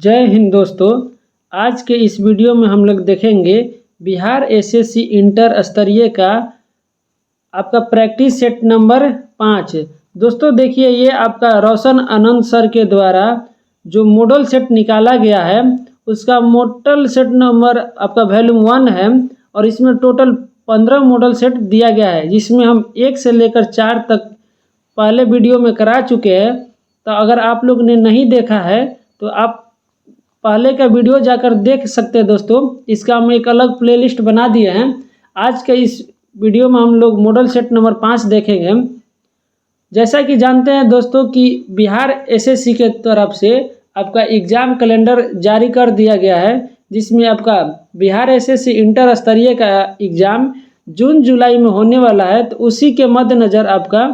जय हिंद दोस्तों। आज के इस वीडियो में हम लोग देखेंगे बिहार एसएससी इंटर स्तरीय का आपका प्रैक्टिस सेट नंबर 5। दोस्तों देखिए, ये आपका रोशन आनंद सर के द्वारा जो मॉडल सेट निकाला गया है उसका मॉडल सेट नंबर आपका वॉल्यूम 1 है और इसमें टोटल 15 मॉडल सेट दिया गया है, जिसमें हम 1 से लेकर 4 तक पहले वीडियो में करा चुके हैं। तो अगर आप लोग ने नहीं देखा है तो आप पहले का वीडियो जाकर देख सकते हैं दोस्तों। इसका हम एक अलग प्लेलिस्ट बना दिए हैं। आज के इस वीडियो में हम लोग मॉडल सेट नंबर 5 देखेंगे। जैसा कि जानते हैं दोस्तों कि बिहार एसएससी के तरफ से आपका एग्ज़ाम कैलेंडर जारी कर दिया गया है, जिसमें आपका बिहार एसएससी इंटर स्तरीय का एग्ज़ाम जून जुलाई में होने वाला है। तो उसी के मद्देनज़र आपका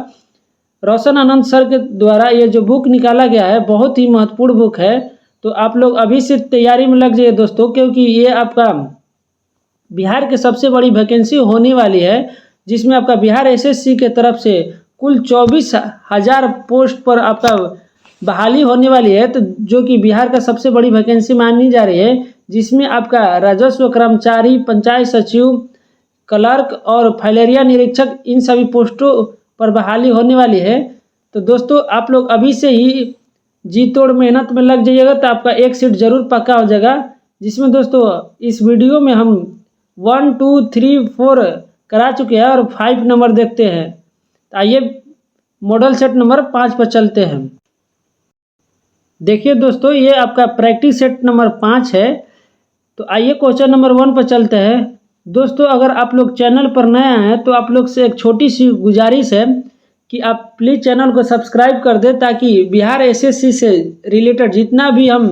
रोशन आनंद सर के द्वारा ये जो बुक निकाला गया है बहुत ही महत्वपूर्ण बुक है। तो आप लोग अभी से तैयारी में लग जाइए दोस्तों, क्योंकि ये आपका बिहार के सबसे बड़ी वैकेंसी होने वाली है, जिसमें आपका बिहार एसएससी के तरफ से कुल 24,000 पोस्ट पर आपका बहाली होने वाली है। तो जो कि बिहार का सबसे बड़ी वैकेंसी मानी जा रही है, जिसमें आपका राजस्व कर्मचारी, पंचायत सचिव, क्लर्क और फाइलेरिया निरीक्षक, इन सभी पोस्टों पर बहाली होने वाली है। तो दोस्तों आप लोग अभी से ही जी तोड़ मेहनत में लग जाइएगा तो आपका एक सीट जरूर पक्का हो जाएगा। जिसमें दोस्तों इस वीडियो में हम 1, 2, 3, 4 करा चुके हैं और 5 नंबर देखते हैं। तो आइए मॉडल सेट नंबर 5 पर चलते हैं। देखिए दोस्तों, ये आपका प्रैक्टिस सेट नंबर 5 है। तो आइए क्वेश्चन नंबर 1 पर चलते हैं। दोस्तों अगर आप लोग चैनल पर नए हैं तो आप लोग से एक छोटी सी गुजारिश है कि आप प्लीज़ चैनल को सब्सक्राइब कर दें, ताकि बिहार एसएससी से रिलेटेड जितना भी हम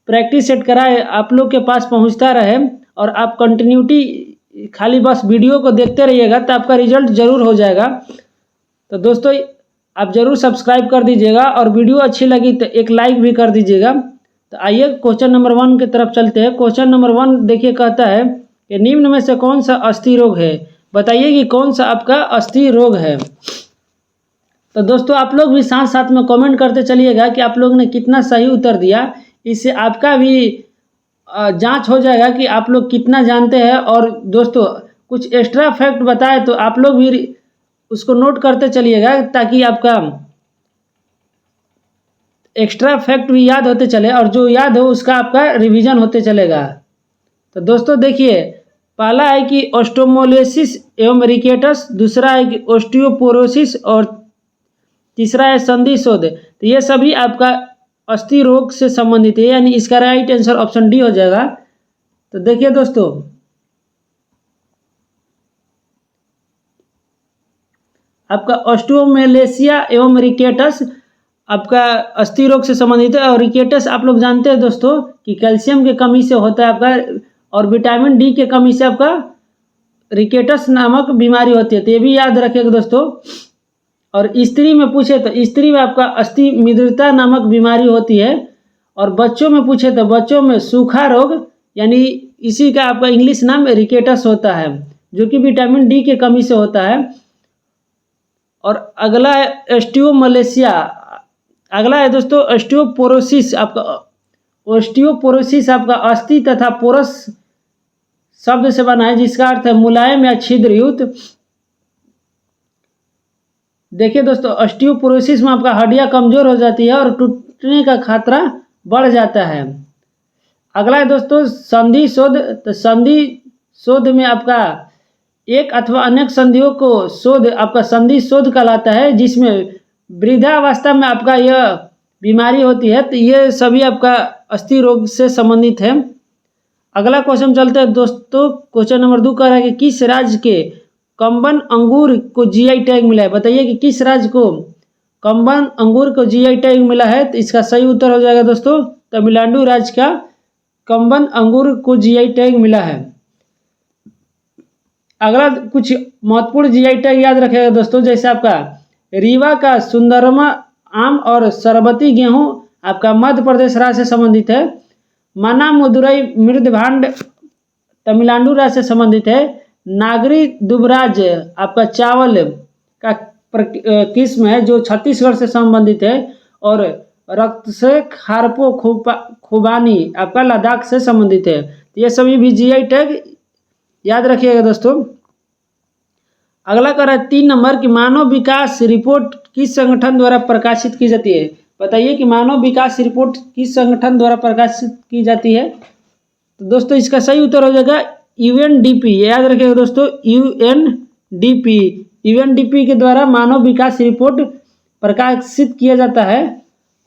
प्रैक्टिस सेट कराए आप लोग के पास पहुंचता रहे और आप कंटिन्यूटी खाली बस वीडियो को देखते रहिएगा तो आपका रिजल्ट ज़रूर हो जाएगा। तो दोस्तों आप ज़रूर सब्सक्राइब कर दीजिएगा और वीडियो अच्छी लगी तो एक लाइक भी कर दीजिएगा। तो आइए क्वेश्चन नंबर 1 की तरफ चलते हैं। क्वेश्चन नंबर 1 देखिए, कहता है कि निम्न में से कौन सा अस्थि रोग है? बताइए कि कौन सा आपका अस्थि रोग है। तो दोस्तों आप लोग भी साथ साथ में कमेंट करते चलिएगा कि आप लोग ने कितना सही उत्तर दिया। इससे आपका भी जांच हो जाएगा कि आप लोग कितना जानते हैं। और दोस्तों कुछ एक्स्ट्रा फैक्ट बताए तो आप लोग भी उसको नोट करते चलिएगा, ताकि आपका एक्स्ट्रा फैक्ट भी याद होते चले और जो याद हो उसका आपका रिवीजन होते चलेगा। तो दोस्तों देखिए, पहला है कि ऑस्टोमोलेसिस एवं रिकेटस, दूसरा है कि ऑस्टियोपोरोसिस और तीसरा है संधि शोध। तो ये सभी आपका अस्थि रोग से संबंधित है, यानी इसका राइट आंसर ऑप्शन डी हो जाएगा। तो देखिए दोस्तों, आपका ऑस्टियोमेलेसिया एवं रिकेटस आपका अस्थि रोग से संबंधित है। और रिकेटस आप लोग जानते हैं दोस्तों कि कैल्शियम की कमी से होता है आपका, और विटामिन डी के कमी से आपका रिकेटस नामक बीमारी होती है। तो ये भी याद रखिएगा दोस्तों। और स्त्री में पूछे तो स्त्री में आपका अस्थि मिद्रता नामक बीमारी होती है। और बच्चों में पूछे तो बच्चों में सूखा रोग, यानी इसी का आपका इंग्लिश नाम रिकेटस होता है, जो कि विटामिन डी की कमी से होता है। और अगला है ऑस्टियोमलेसिया। अगला है दोस्तों ऑस्टियोपोरोसिस। आपका ऑस्टियोपोरोसिस आपका अस्थि तथा पोरस शब्द से बना है, जिसका अर्थ है मुलायम या छिद्रयुक्त। देखिए दोस्तों, ऑस्टियोपोरोसिस में आपका हड्डियां कमजोर हो जाती है और टूटने का खतरा बढ़ जाता है। अगला है दोस्तों संधि शोध। तो संधि शोध में आपका एक अथवा अनेक संधियों को शोध आपका संधि शोध कहलाता है, जिसमें वृद्धावस्था में आपका यह बीमारी होती है। तो ये सभी आपका अस्थि रोग से संबंधित है। अगला क्वेश्चन चलते हैं दोस्तों। क्वेश्चन नंबर 2 कह रहा है कि किस राज्य के कम्बन अंगूर को जीआई टैग मिला है? बताइए कि किस राज्य को कम्बन अंगूर को जीआई टैग मिला है। तो इसका सही उत्तर हो जाएगा दोस्तों तमिलनाडु राज्य का कम्बन अंगूर को जीआई टैग मिला है। अगला कुछ महत्वपूर्ण जीआई टैग याद रखेगा दोस्तों, जैसे आपका रीवा का सुंदरमा आम और सरबती गेहूं आपका मध्य प्रदेश राज्य से संबंधित है। माना मदुरई मृदभांड तमिलनाडु राज्य से संबंधित है। नागरी दुबराज आपका चावल का किस्म है जो छत्तीसगढ़ से संबंधित है। और रक्त से खारपो खुबानी आपका लद्दाख से संबंधित है। तो ये सभी भी जीआई टैग याद रखिएगा दोस्तों। अगला कर रहा है 3 नंबर की मानव विकास रिपोर्ट किस संगठन द्वारा प्रकाशित की जाती है। बताइए कि मानव विकास रिपोर्ट किस संगठन द्वारा प्रकाशित की जाती है। तो दोस्तों इसका सही उत्तर हो जाएगा यूएनडीपी। याद रखिएगा दोस्तों, यूएनडीपी। यूएनडीपी के द्वारा मानव विकास रिपोर्ट प्रकाशित किया जाता है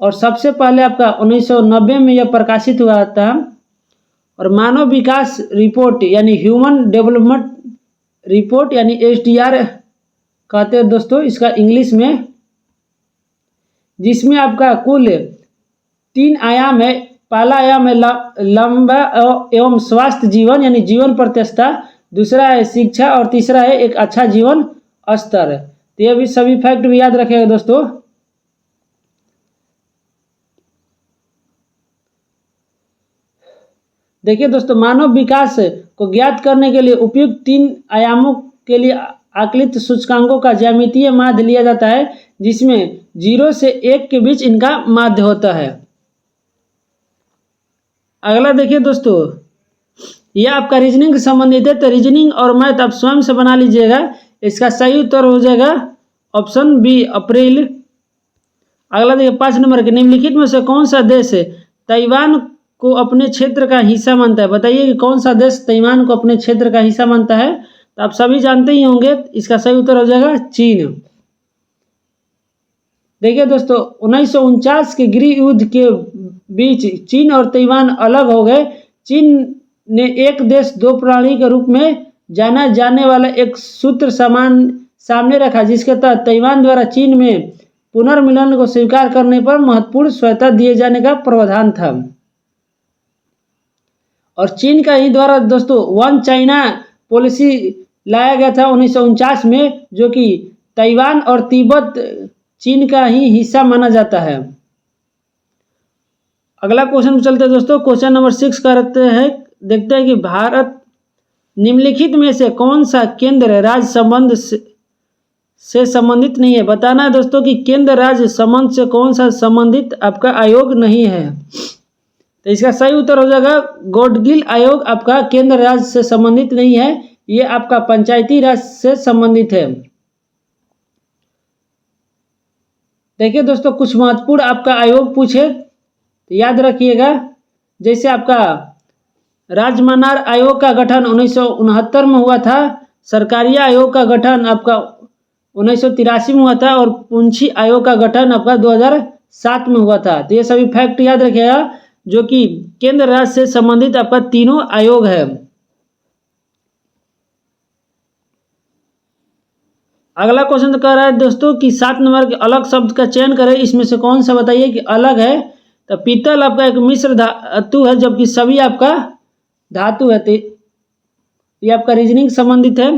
और सबसे पहले आपका 1990 में यह प्रकाशित हुआ था। और मानव विकास रिपोर्ट यानी ह्यूमन डेवलपमेंट रिपोर्ट यानी एचडीआर कहते हैं दोस्तों इसका इंग्लिश में, जिसमें आपका कुल 3 आयाम है। पहला आयाम है लंबा एवं स्वास्थ्य जीवन यानी जीवन प्रत्याशा, दूसरा है शिक्षा और तीसरा है एक अच्छा जीवन स्तर। तो ये भी सभी फैक्ट भी याद रखेगा दोस्तों। देखिए दोस्तों, मानव विकास को ज्ञात करने के लिए उपयुक्त 3 आयामों के लिए आकलित सूचकांकों का ज्यामितीय माध्य लिया जाता है, जिसमें 0 से 1 के बीच इनका माध्य होता है। अगला देखिए दोस्तों, यह आपका रीजनिंग से संबंधित है। तो रीजनिंग और मैथ आप स्वयं से बना लीजिएगा। इसका सही उत्तर हो जाएगा ऑप्शन बी अप्रैल। अगला देखिए 5 नंबर के निम्नलिखित में से कौन सा देश ताइवान को अपने क्षेत्र का हिस्सा मानता है। बताइए कि कौन सा देश ताइवान को अपने क्षेत्र का हिस्सा मानता है। तो आप सभी जानते ही होंगे, इसका सही उत्तर हो जाएगा चीन। देखिए दोस्तों, 1949 के गृह युद्ध के बीच चीन और ताइवान अलग हो गए। चीन ने एक देश दो प्रणाली के रूप में जाना जाने वाला एक सूत्र सामने रखा, जिसके तहत ताइवान द्वारा चीन में पुनर्मिलन को स्वीकार करने पर महत्वपूर्ण स्वायत्तता दिए जाने का प्रावधान था। और चीन का ही द्वारा दोस्तों वन चाइना पॉलिसी लाया गया था 1949 में, जो कि ताइवान और तिब्बत चीन का ही हिस्सा माना जाता है। अगला क्वेश्चन चलते हैं दोस्तों। क्वेश्चन नंबर 6 करते हैं, देखते हैं कि भारत निम्नलिखित में से कौन सा केंद्र राज्य संबंध से संबंधित नहीं है। बताना है दोस्तों कि केंद्र राज्य संबंध से कौन सा संबंधित आपका आयोग नहीं है। तो इसका सही उत्तर हो जाएगा गौडगिल आयोग आपका केंद्र राज्य से संबंधित नहीं है, ये आपका पंचायती राज से संबंधित है। देखिए दोस्तों, कुछ महत्वपूर्ण आपका आयोग पूछे तो याद रखिएगा। जैसे आपका राजमनार आयोग का गठन 1969 में हुआ था, सरकारिया आयोग का गठन आपका 1983 में हुआ था और पुंछी आयोग का गठन आपका 2007 में हुआ था। तो ये सभी फैक्ट याद रखिएगा, जो कि केंद्र राज्य से संबंधित आपका तीनों आयोग है। अगला क्वेश्चन तो कह रहा है दोस्तों कि 7 नंबर के अलग शब्द का चयन करें, इसमें से कौन सा बताइए कि अलग है। तो पीतल आपका एक मिश्र धातु है, जबकि सभी आपका धातु है। तो ये आपका रीजनिंग संबंधित है।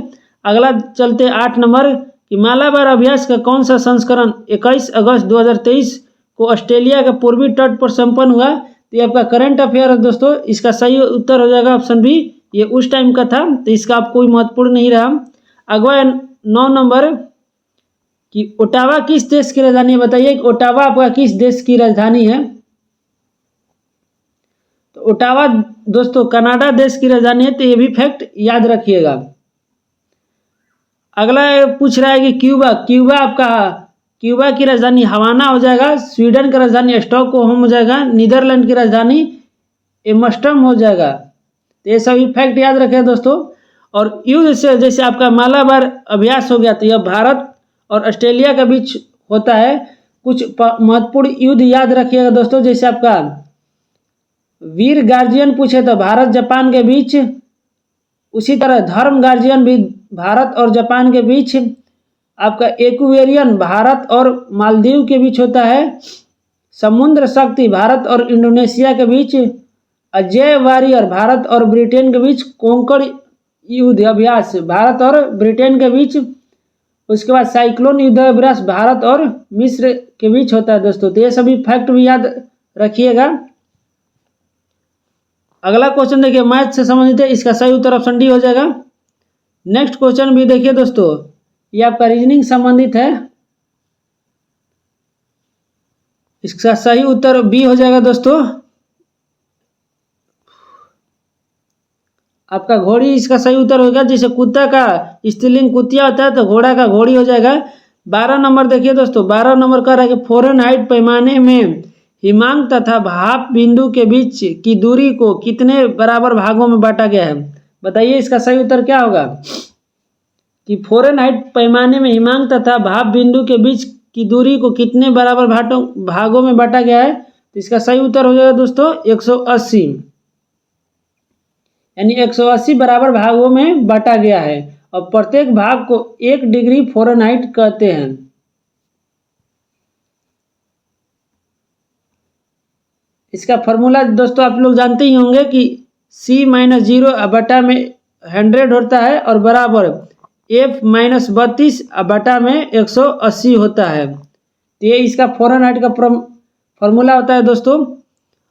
अगला चलते 8 नंबर कि मालाबार अभ्यास का कौन सा संस्करण 21 अगस्त 2023 को ऑस्ट्रेलिया के पूर्वी तट पर संपन्न हुआ। तो ये आपका करंट अफेयर है दोस्तों। इसका सही उत्तर हो जाएगा ऑप्शन बी, ये उस टाइम का था, तो इसका आप कोई महत्वपूर्ण नहीं रहा। अगला 9 नंबर कि ओटावा किस देश की राजधानी है। बताइए कि ओटावा आपका किस देश की राजधानी है। तो ओटावा दोस्तों कनाडा देश की राजधानी है। तो ये भी फैक्ट याद रखिएगा। अगला पूछ रहा है कि क्यूबा की राजधानी हवाना हो जाएगा, स्वीडन की राजधानी स्टॉकहोम हो जाएगा, नीदरलैंड की राजधानी एम्स्टर्डम हो जाएगा। तो ये सभी फैक्ट याद रखें दोस्तों। और युद्ध से जैसे आपका मालाबार अभ्यास हो गया, तो यह भारत और ऑस्ट्रेलिया के बीच होता है। कुछ महत्वपूर्ण युद्ध याद रखिएगा दोस्तों, जैसे आपका वीर गार्जियन पूछे तो भारत जापान के बीच, उसी तरह धर्म गार्जियन भी भारत और जापान के बीच, आपका एक्वेरियन भारत और मालदीव के बीच होता है, समुद्र शक्ति भारत और इंडोनेशिया के बीच, अजय वॉरियर भारत और ब्रिटेन के बीच, कोंकण युद्ध अभ्यास भारत और ब्रिटेन के बीच, उसके बाद साइक्लोन युद्ध अभ्यास भारत और मिस्र के बीच होता है दोस्तों। तो ये सभी फैक्ट भी याद रखिएगा। अगला क्वेश्चन देखिए मैथ से संबंधित है, इसका सही उत्तर ऑप्शन डी हो जाएगा। नेक्स्ट क्वेश्चन भी देखिए दोस्तों, ये आपका रीजनिंग संबंधित है। इसका सही उत्तर बी हो जाएगा दोस्तों। आपका घोड़ी इसका सही उत्तर होगा। जैसे कुत्ता का स्त्रीलिंग कुतिया होता है तो घोड़ा का घोड़ी हो जाएगा। 12 नंबर देखिए दोस्तों, 12 नंबर कह रहा है कि फ़ारेनहाइट पैमाने में हिमांक तथा भाप बिंदु के बीच की दूरी को कितने बराबर भागों में बांटा गया है। बताइए इसका सही उत्तर क्या होगा कि फ़ारेनहाइट पैमाने में हिमांक तथा भाप बिंदु के बीच की दूरी को कितने बराबर भागों में बांटा गया है। तो इसका सही उत्तर हो जाएगा दोस्तों 180, यानी 180 बराबर भागों में बांटा गया है और प्रत्येक भाग को 1 डिग्री फ़ारेनहाइट कहते हैं। इसका फॉर्मूला दोस्तों आप लोग जानते ही होंगे कि C-0 बटा में 100 होता है और बराबर F-32 बटा में 180 होता है। तो ये इसका फ़ारेनहाइट का फॉर्मूला होता है दोस्तों।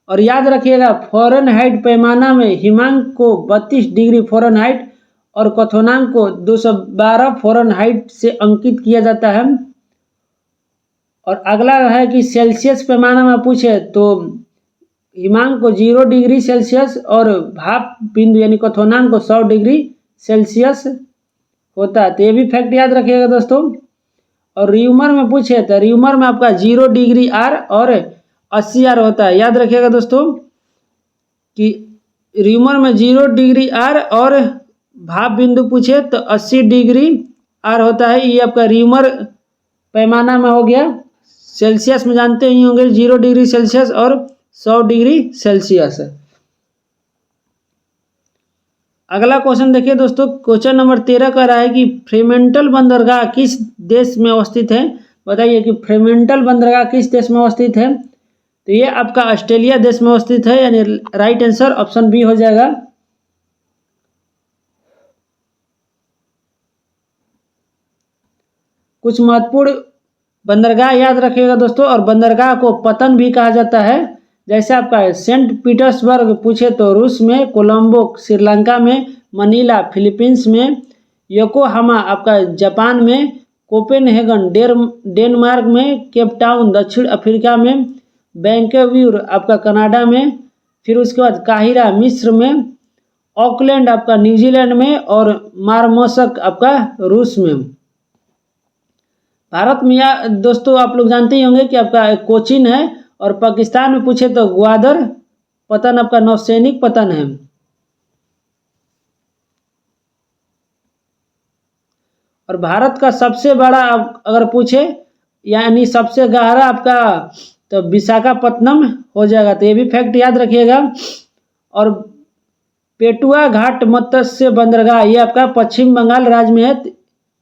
और याद रखिएगा फ़ारेनहाइट पैमाना में हिमांक को 32 डिग्री फ़ारेनहाइट और क्वथनांक को 212 फ़ारेनहाइट से अंकित किया जाता है। और अगला है कि सेल्सियस पैमाना में पूछे तो हिमांक को 0 डिग्री सेल्सियस और भाप बिंदु यानी क्वथनांक को 100 डिग्री सेल्सियस होता है। तो ये भी फैक्ट याद रखिएगा दोस्तों। और र्यूमर में पूछे तो र्यूमर में आपका 0 डिग्री आर और 80 आर होता है। याद रखिएगा दोस्तों कि र्यूमर में 0 डिग्री आर और भाप बिंदु पूछे तो 80 डिग्री आर होता है। ये आपका र्यूमर पैमाना में हो गया। सेल्सियस में जानते ही होंगे 0 डिग्री सेल्सियस और 100 डिग्री सेल्सियस। अगला क्वेश्चन देखिए दोस्तों, क्वेश्चन नंबर 13 कह रहा है कि फ्रीमेंटल बंदरगाह किस देश में अवस्थित है। बताइए कि फ्रीमेंटल बंदरगाह किस देश में अवस्थित है। तो ये आपका ऑस्ट्रेलिया देश में अवस्थित है, यानी राइट आंसर ऑप्शन बी हो जाएगा। कुछ महत्वपूर्ण बंदरगाह याद रखिएगा दोस्तों। और बंदरगाह को पतन भी कहा जाता है। जैसे आपका सेंट पीटर्सबर्ग पूछे तो रूस में, कोलंबो श्रीलंका में, मनीला फिलीपींस में, योकोहामा आपका जापान में, कोपेनहेगन डेनमार्क में, केप टाउन दक्षिण अफ्रीका में, वैंकूवर आपका कनाडा में, फिर उसके बाद काहिरा मिस्र में, ऑकलैंड आपका न्यूजीलैंड में और मारमोसक आपका रूस में। भारत में या दोस्तों आप लोग जानते ही होंगे कि आपका कोचीन है। और पाकिस्तान में पूछे तो ग्वादर पतन आपका नौसैनिक पतन है। और भारत का सबसे बड़ा अगर पूछे यानी सबसे गहरा आपका तो विशाखापत्तनम हो जाएगा। तो ये भी फैक्ट याद रखिएगा। और पेटुआ घाट मत्स्य बंदरगाह ये आपका पश्चिम बंगाल राज्य में है।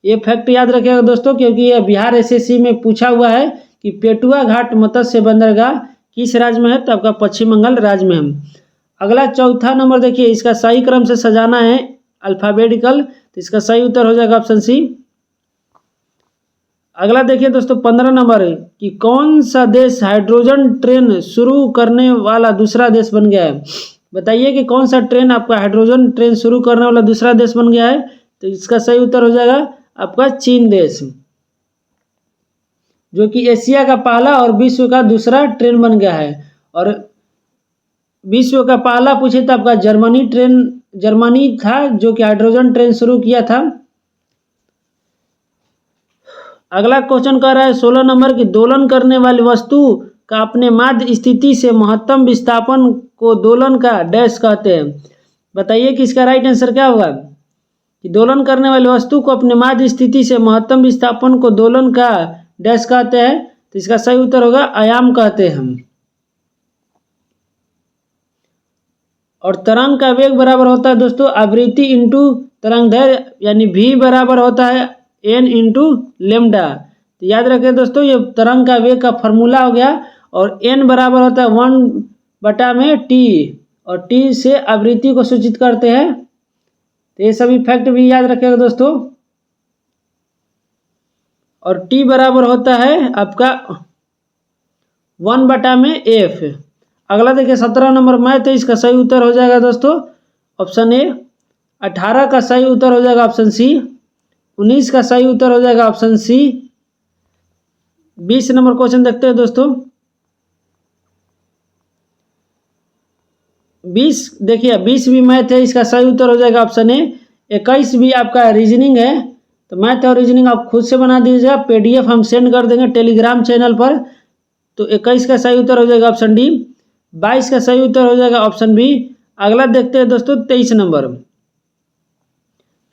ये फैक्ट याद रखिएगा दोस्तों, क्योंकि ये बिहार एसएससी में पूछा हुआ है कि पेटुआ घाट मत्स्य बंदरगाह किस राज्य में है। तो आपका पश्चिम बंगाल राज्य में है। अगला चौथा नंबर देखिए, इसका सही क्रम से सजाना है अल्फ़ाबेटिकल। तो इसका सही उत्तर हो जाएगा ऑप्शन सी। अगला देखिए दोस्तों 15 नंबर है कि कौन सा देश हाइड्रोजन ट्रेन शुरू करने वाला दूसरा देश बन गया है। बताइए कि कौन सा ट्रेन आपका हाइड्रोजन ट्रेन शुरू करने वाला दूसरा देश बन गया है। तो इसका सही उत्तर हो जाएगा आपका चीन देश, जो कि एशिया का पहला और विश्व का दूसरा ट्रेन बन गया है। और विश्व का पहला पूछे तो आपका जर्मनी था जो कि हाइड्रोजन ट्रेन शुरू किया था। अगला क्वेश्चन कह रहा है 16 नंबर की दोलन करने वाली वस्तु का अपने माध्य स्थिति से महत्तम विस्थापन को दोलन का डैश कहते हैं। बताइए कि इसका राइट आंसर क्या होगा कि दोलन करने वाली वस्तु को अपने माध्य स्थिति से महत्तम विस्थापन को दोलन का डैश कहते हैं। तो इसका सही उत्तर होगा आयाम कहते हैं हम। और तरंग का वेग बराबर होता है दोस्तों आवृत्ति इंटू तरंग दैर्घ्य, यानी v बराबर होता है n इंटू लेमडा। तो याद रखें दोस्तों, ये तरंग का वेग का फॉर्मूला हो गया। और n बराबर होता है 1/t और t से आवृत्ति को सूचित करते हैं। तो ये सभी फैक्ट भी याद रखेगा दोस्तों। और t बराबर होता है आपका 1/f। अगला देखिए 17 नंबर मैथ है, इसका सही उत्तर हो जाएगा दोस्तों ऑप्शन ए। 18 का सही उत्तर हो जाएगा ऑप्शन सी। 19 का सही उत्तर हो जाएगा ऑप्शन सी। 20 नंबर क्वेश्चन देखते हैं दोस्तों। 20 देखिए 20 भी मैथ है, इसका सही उत्तर हो जाएगा ऑप्शन ए। 21 भी आपका रीजनिंग है, तो मैथ और रीजनिंग आप खुद से बना दीजिएगा, PDF हम सेंड कर देंगे टेलीग्राम चैनल पर। तो 21 का सही उत्तर हो जाएगा ऑप्शन डी। 22 का सही उत्तर हो जाएगा ऑप्शन बी। अगला देखते हैं दोस्तों 23 नंबर।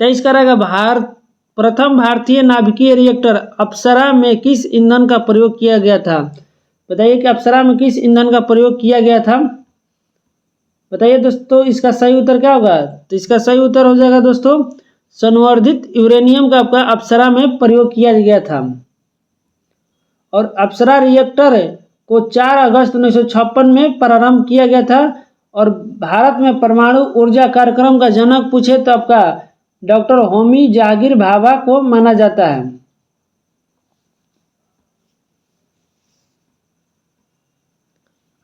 23 का रहेगा प्रथम भारतीय नाभिकीय रिएक्टर अप्सरा में किस ईंधन का प्रयोग किया गया था? बताइए कि अप्सरा में किस ईंधन का प्रयोग किया गया था? बताइए दोस्तों, इसका सही उत्तर क्या होगा? तो इसका सही उत्तर हो जाएगा दोस्तों संवर्धित यूरेनियम का आपका अप्सरा में प्रयोग किया गया था। और अप्सरा रिएक्टर को 4 अगस्त 1956 में प्रारंभ किया गया था। और भारत में परमाणु ऊर्जा कार्यक्रम का जनक पूछे तो आपका डॉक्टर होमी जहांगीर भाभा को माना जाता है।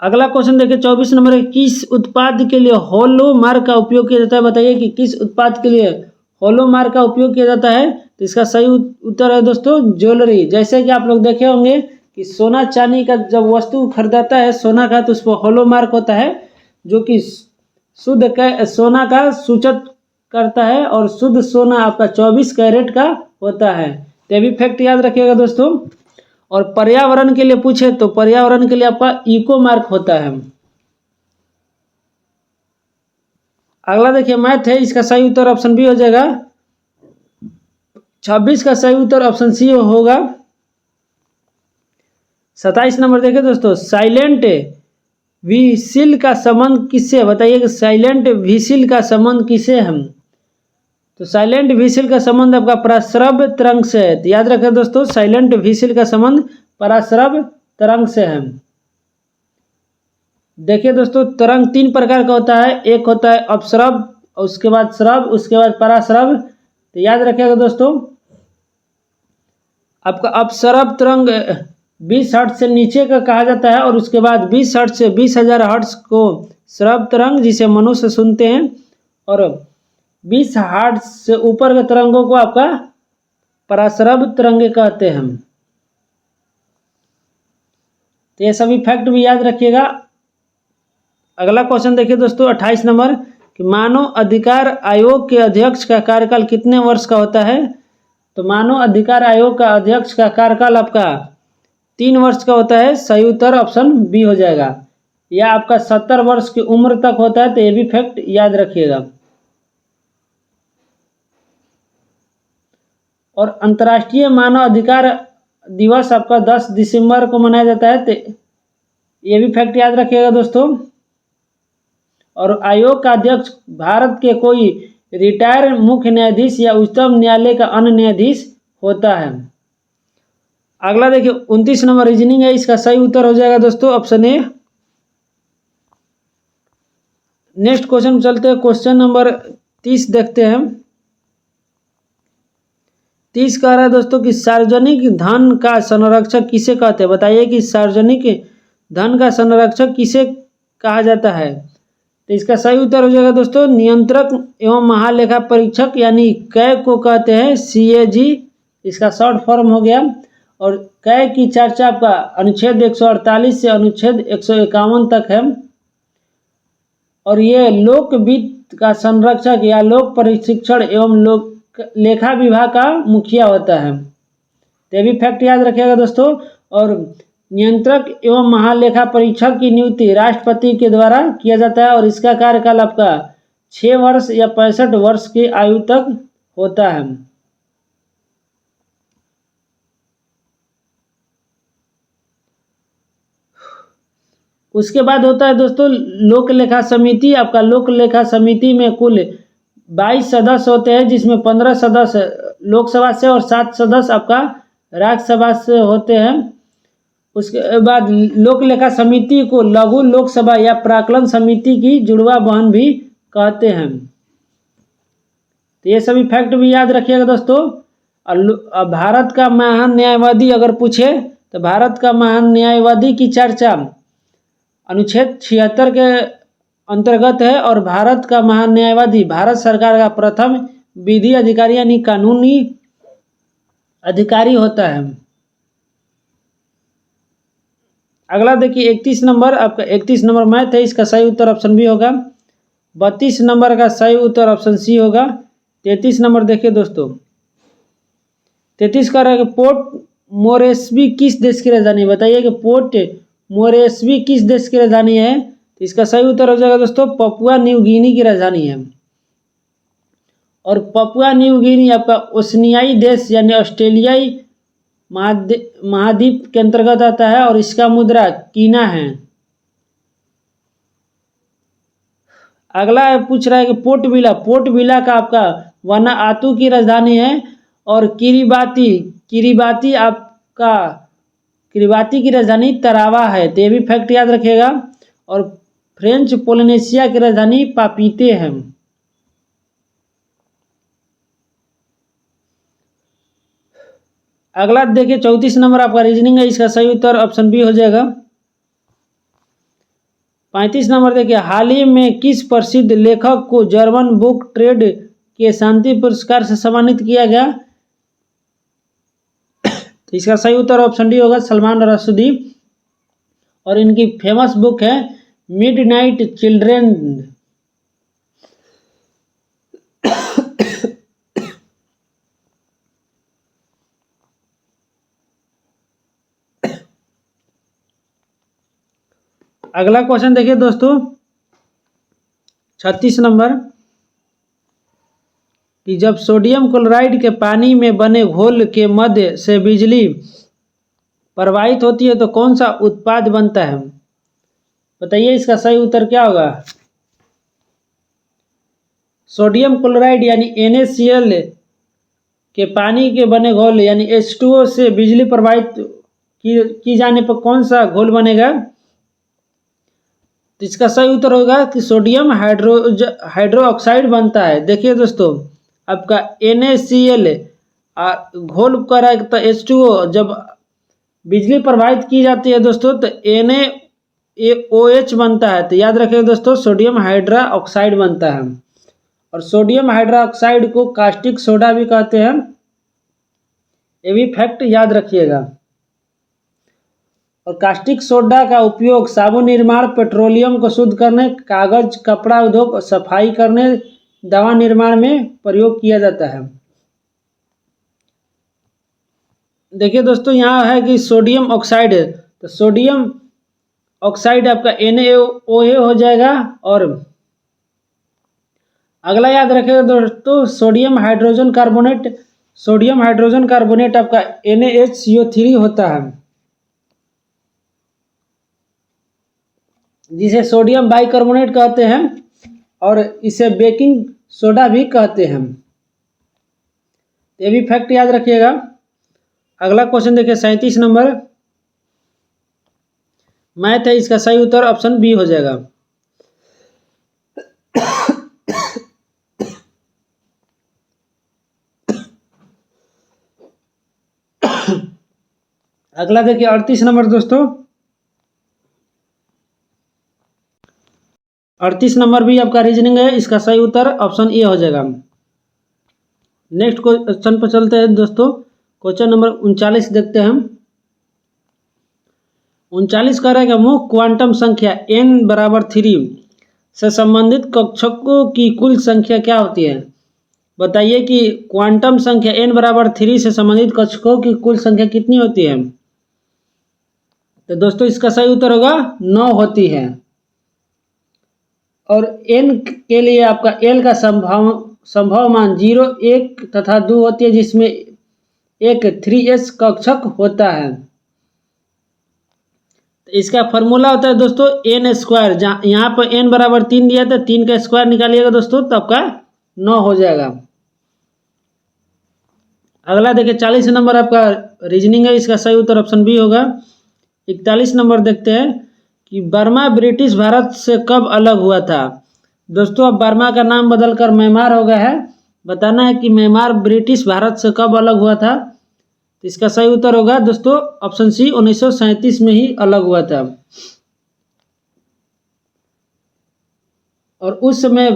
अगला क्वेश्चन देखिए 24 नंबर है, किस उत्पाद के लिए हॉलो मार्क का उपयोग किया जाता है? बताइए कि किस उत्पाद के लिए हॉलो मार्क का उपयोग किया जाता है? तो इसका सही उत्तर है दोस्तों ज्वेलरी। जैसे कि आप लोग देखे होंगे कि सोना चांदी का जब वस्तु खरीदाता है सोना का, तो उस पर हॉलो मार्क होता है, जो कि शुद्ध सोना का सूचक करता है। और शुद्ध सोना आपका 24 कैरेट का होता है। तो ये भी फैक्ट याद रखिएगा दोस्तों। और पर्यावरण के लिए पूछे तो पर्यावरण के लिए आपका इको मार्क होता है। अगला देखिए मैथ है, इसका सही उत्तर ऑप्शन बी हो जाएगा। 26 का सही उत्तर ऑप्शन सी होगा। 27 नंबर देखिए दोस्तों, साइलेंट व्हीसिल का संबंध किससे? बताइए कि साइलेंट व्हीसिल का संबंध किससे है? तो साइलेंट व्हीसिल का संबंध आपका पराश्रव्य तरंग से है। तो याद रखें दोस्तों, साइलेंट व्हीसिल का संबंध पराश्रव्य तरंग से है। देखिए दोस्तों, तरंग 3 प्रकार का होता है। एक होता है अपश्रव्य, उसके बाद श्रव्य, उसके बाद पराश्रव्य। तो याद रखिएगा दोस्तों, आपका अपश्रव्य तरंग 20 हर्ट्ज से नीचे का कहा जाता है, और उसके बाद 20 हर्ट्ज से 20,000 हर्ट्ज को श्रव्य तरंग जिसे मनुष्य सुनते हैं, और 20 हर्ट्ज से ऊपर के तरंगों को आपका पराश्रव्य तरंगे कहते हैं। तो ये सभी फैक्ट भी याद रखिएगा। अगला क्वेश्चन देखिए दोस्तों 28 नंबर, कि मानव अधिकार आयोग के अध्यक्ष का कार्यकाल कितने वर्ष का होता है? तो मानव अधिकार आयोग का अध्यक्ष का कार्यकाल आपका 3 वर्ष का होता है। सही उत्तर ऑप्शन बी हो जाएगा। यह आपका 70 वर्ष की उम्र तक होता है। तो ये भी फैक्ट याद रखिएगा। और अंतर्राष्ट्रीय मानव अधिकार दिवस आपका 10 दिसंबर को मनाया जाता है। तो ये भी फैक्ट याद रखिएगा दोस्तों। और आयोग का अध्यक्ष भारत के कोई रिटायर मुख्य न्यायाधीश या उच्चतम न्यायालय का अन्य न्यायाधीश होता है। अगला देखिए 29 नंबर रीजनिंग है, इसका सही उत्तर हो जाएगा दोस्तों ऑप्शन ए। नेक्स्ट क्वेश्चन चलते हैं, क्वेश्चन नंबर 30 देखते हैं। 30 कह रहा है दोस्तों कि सार्वजनिक धन का संरक्षक किसे कहते हैं? बताइए कि सार्वजनिक धन का संरक्षक किसे कहा जाता है? तो इसका सही उत्तर हो जाएगा दोस्तों नियंत्रक एवं महालेखा परीक्षक यानी कै को कहते हैं CAG, इसका शॉर्ट फॉर्म हो गया। और कै की चर्चा आपका अनुच्छेद 148 से अनुच्छेद 151 तक है। और ये लोक वित्त का संरक्षक या लोक प्रशिक्षण एवं लोक लेखा विभाग का मुखिया होता है। तो ये भी फैक्ट याद रखिएगा दोस्तों। और नियंत्रक एवं महालेखा परीक्षक की नियुक्ति राष्ट्रपति के द्वारा किया जाता है, और इसका कार्यकाल आपका 6 वर्ष या 65 वर्ष की आयु तक होता है। उसके बाद होता है दोस्तों लोक लेखा समिति। आपका लोक लेखा समिति में कुल 22 सदस्य होते हैं, जिसमें 15 सदस्य लोकसभा से और 7 सदस्य आपका राज्यसभा से होते हैं। उसके बाद लोक लेखा समिति को लघु लोकसभा या प्राक्कलन समिति की जुड़वा बहन भी कहते हैं। तो ये सभी फैक्ट भी याद रखिएगा दोस्तों। और भारत का महान न्यायवादी अगर पूछे तो भारत का महान न्यायवादी की चर्चा अनुच्छेद 76 के अंतर्गत है। और भारत का महान न्यायवादी भारत सरकार का प्रथम विधि अधिकारी यानी कानूनी अधिकारी होता है। अगला देखिए 31 नंबर, आपका 31 नंबर मैथ है, इसका सही उत्तर ऑप्शन बी होगा। 32 नंबर का सही उत्तर ऑप्शन सी होगा। 33 नंबर देखिए दोस्तों, 33 का रहेगा पोर्ट मोरेस्बी किस देश की राजधानी है? बताइए कि पोर्ट मोरेस्बी किस देश की राजधानी है? तो इसका सही उत्तर हो जाएगा दोस्तों पपुआ न्यू गिनी की राजधानी है। और पपुआ न्यू गिनी आपका ओशनियाई देश यानी ऑस्ट्रेलियाई महाद्वीप के अंतर्गत आता है और इसका मुद्रा कीना है। अगला पूछ रहा है कि पोर्ट विला का आपका वनातू की राजधानी है और किरीबाती की राजधानी तरावा है। तो ये भी फैक्ट याद रखिएगा। और फ्रेंच पोलिनेशिया की राजधानी पापीते है। अगला देखिए 34 नंबर आपका रीजनिंग है, इसका सही उत्तर ऑप्शन बी हो जाएगा। 35 नंबर देखिए, हाल ही में किस प्रसिद्ध लेखक को जर्मन बुक ट्रेड के शांति पुरस्कार से सम्मानित किया गया? तो इसका सही उत्तर ऑप्शन डी होगा सलमान रशदी। और इनकी फेमस बुक है मिडनाइट चिल्ड्रेन। अगला क्वेश्चन देखिए दोस्तों 36 नंबर, कि जब सोडियम क्लोराइड के पानी में बने घोल के मध्य से बिजली प्रवाहित होती है तो कौन सा उत्पाद बनता है? बताइए इसका सही उत्तर क्या होगा? सोडियम क्लोराइड यानी NaCl के पानी के बने घोल यानी H2O से बिजली प्रवाहित की जाने पर कौन सा घोल बनेगा? तो इसका सही उत्तर होगा कि सोडियम हाइड्रो ऑक्साइड बनता है। देखिए दोस्तों, आपका NaCl घोल कर तो H2O जब बिजली प्रवाहित की जाती है दोस्तों तो NaOH बनता है। तो याद रखिए दोस्तों सोडियम हाइड्रा ऑक्साइड बनता है। और सोडियम हाइड्रा ऑक्साइड को कास्टिक सोडा भी कहते हैं, ये भी फैक्ट याद रखिएगा। और कास्टिक सोडा का उपयोग साबुन निर्माण, पेट्रोलियम को शुद्ध करने, कागज, कपड़ा उद्योग, सफाई करने, दवा निर्माण में प्रयोग किया जाता है। देखिए दोस्तों यहाँ है कि सोडियम ऑक्साइड, तो सोडियम ऑक्साइड आपका NaOH हो जाएगा। और अगला याद रखिएगा दोस्तों सोडियम हाइड्रोजन कार्बोनेट आपका NaHCO3 होता है, जिसे सोडियम बाइकार्बोनेट कहते हैं और इसे बेकिंग सोडा भी कहते हैं। ये भी फैक्ट याद रखिएगा। अगला क्वेश्चन देखिए 37 नंबर, मैथ है, इसका सही उत्तर ऑप्शन बी हो जाएगा। अगला देखिए 38 नंबर दोस्तों, 38 नंबर भी आपका रीजनिंग है, इसका सही उत्तर ऑप्शन ए हो जाएगा। नेक्स्ट क्वेश्चन पर चलते हैं दोस्तों, क्वेश्चन नंबर 39 देखते हैं हम। 39 का रहेगा मुख्य क्वांटम संख्या n=3 से संबंधित कक्षकों की कुल संख्या क्या होती है? बताइए कि क्वांटम संख्या n=3 से संबंधित कक्षकों की कुल संख्या कितनी होती है? तो दोस्तों इसका सही उत्तर होगा 9 होती है। और n के लिए आपका l का संभव मान 0, 1 तथा 2 होती है, जिसमें एक 3s कक्षक होता है। तो इसका फॉर्मूला होता है दोस्तों n², जहाँ यहाँ पर n=3 दिया था, 3 का स्क्वायर निकालिएगा दोस्तों तो आपका 9 हो जाएगा। अगला देखिए 40 नंबर आपका रीजनिंग है, इसका सही उत्तर ऑप्शन बी होगा। 41 नंबर देखते हैं कि बर्मा ब्रिटिश भारत से कब अलग हुआ था? दोस्तों अब बर्मा का नाम बदलकर म्यांमार हो गया है। बताना है कि म्यांमार ब्रिटिश भारत से कब अलग हुआ था? तो इसका सही उत्तर होगा दोस्तों ऑप्शन सी 1937 में ही अलग हुआ था। और उस समय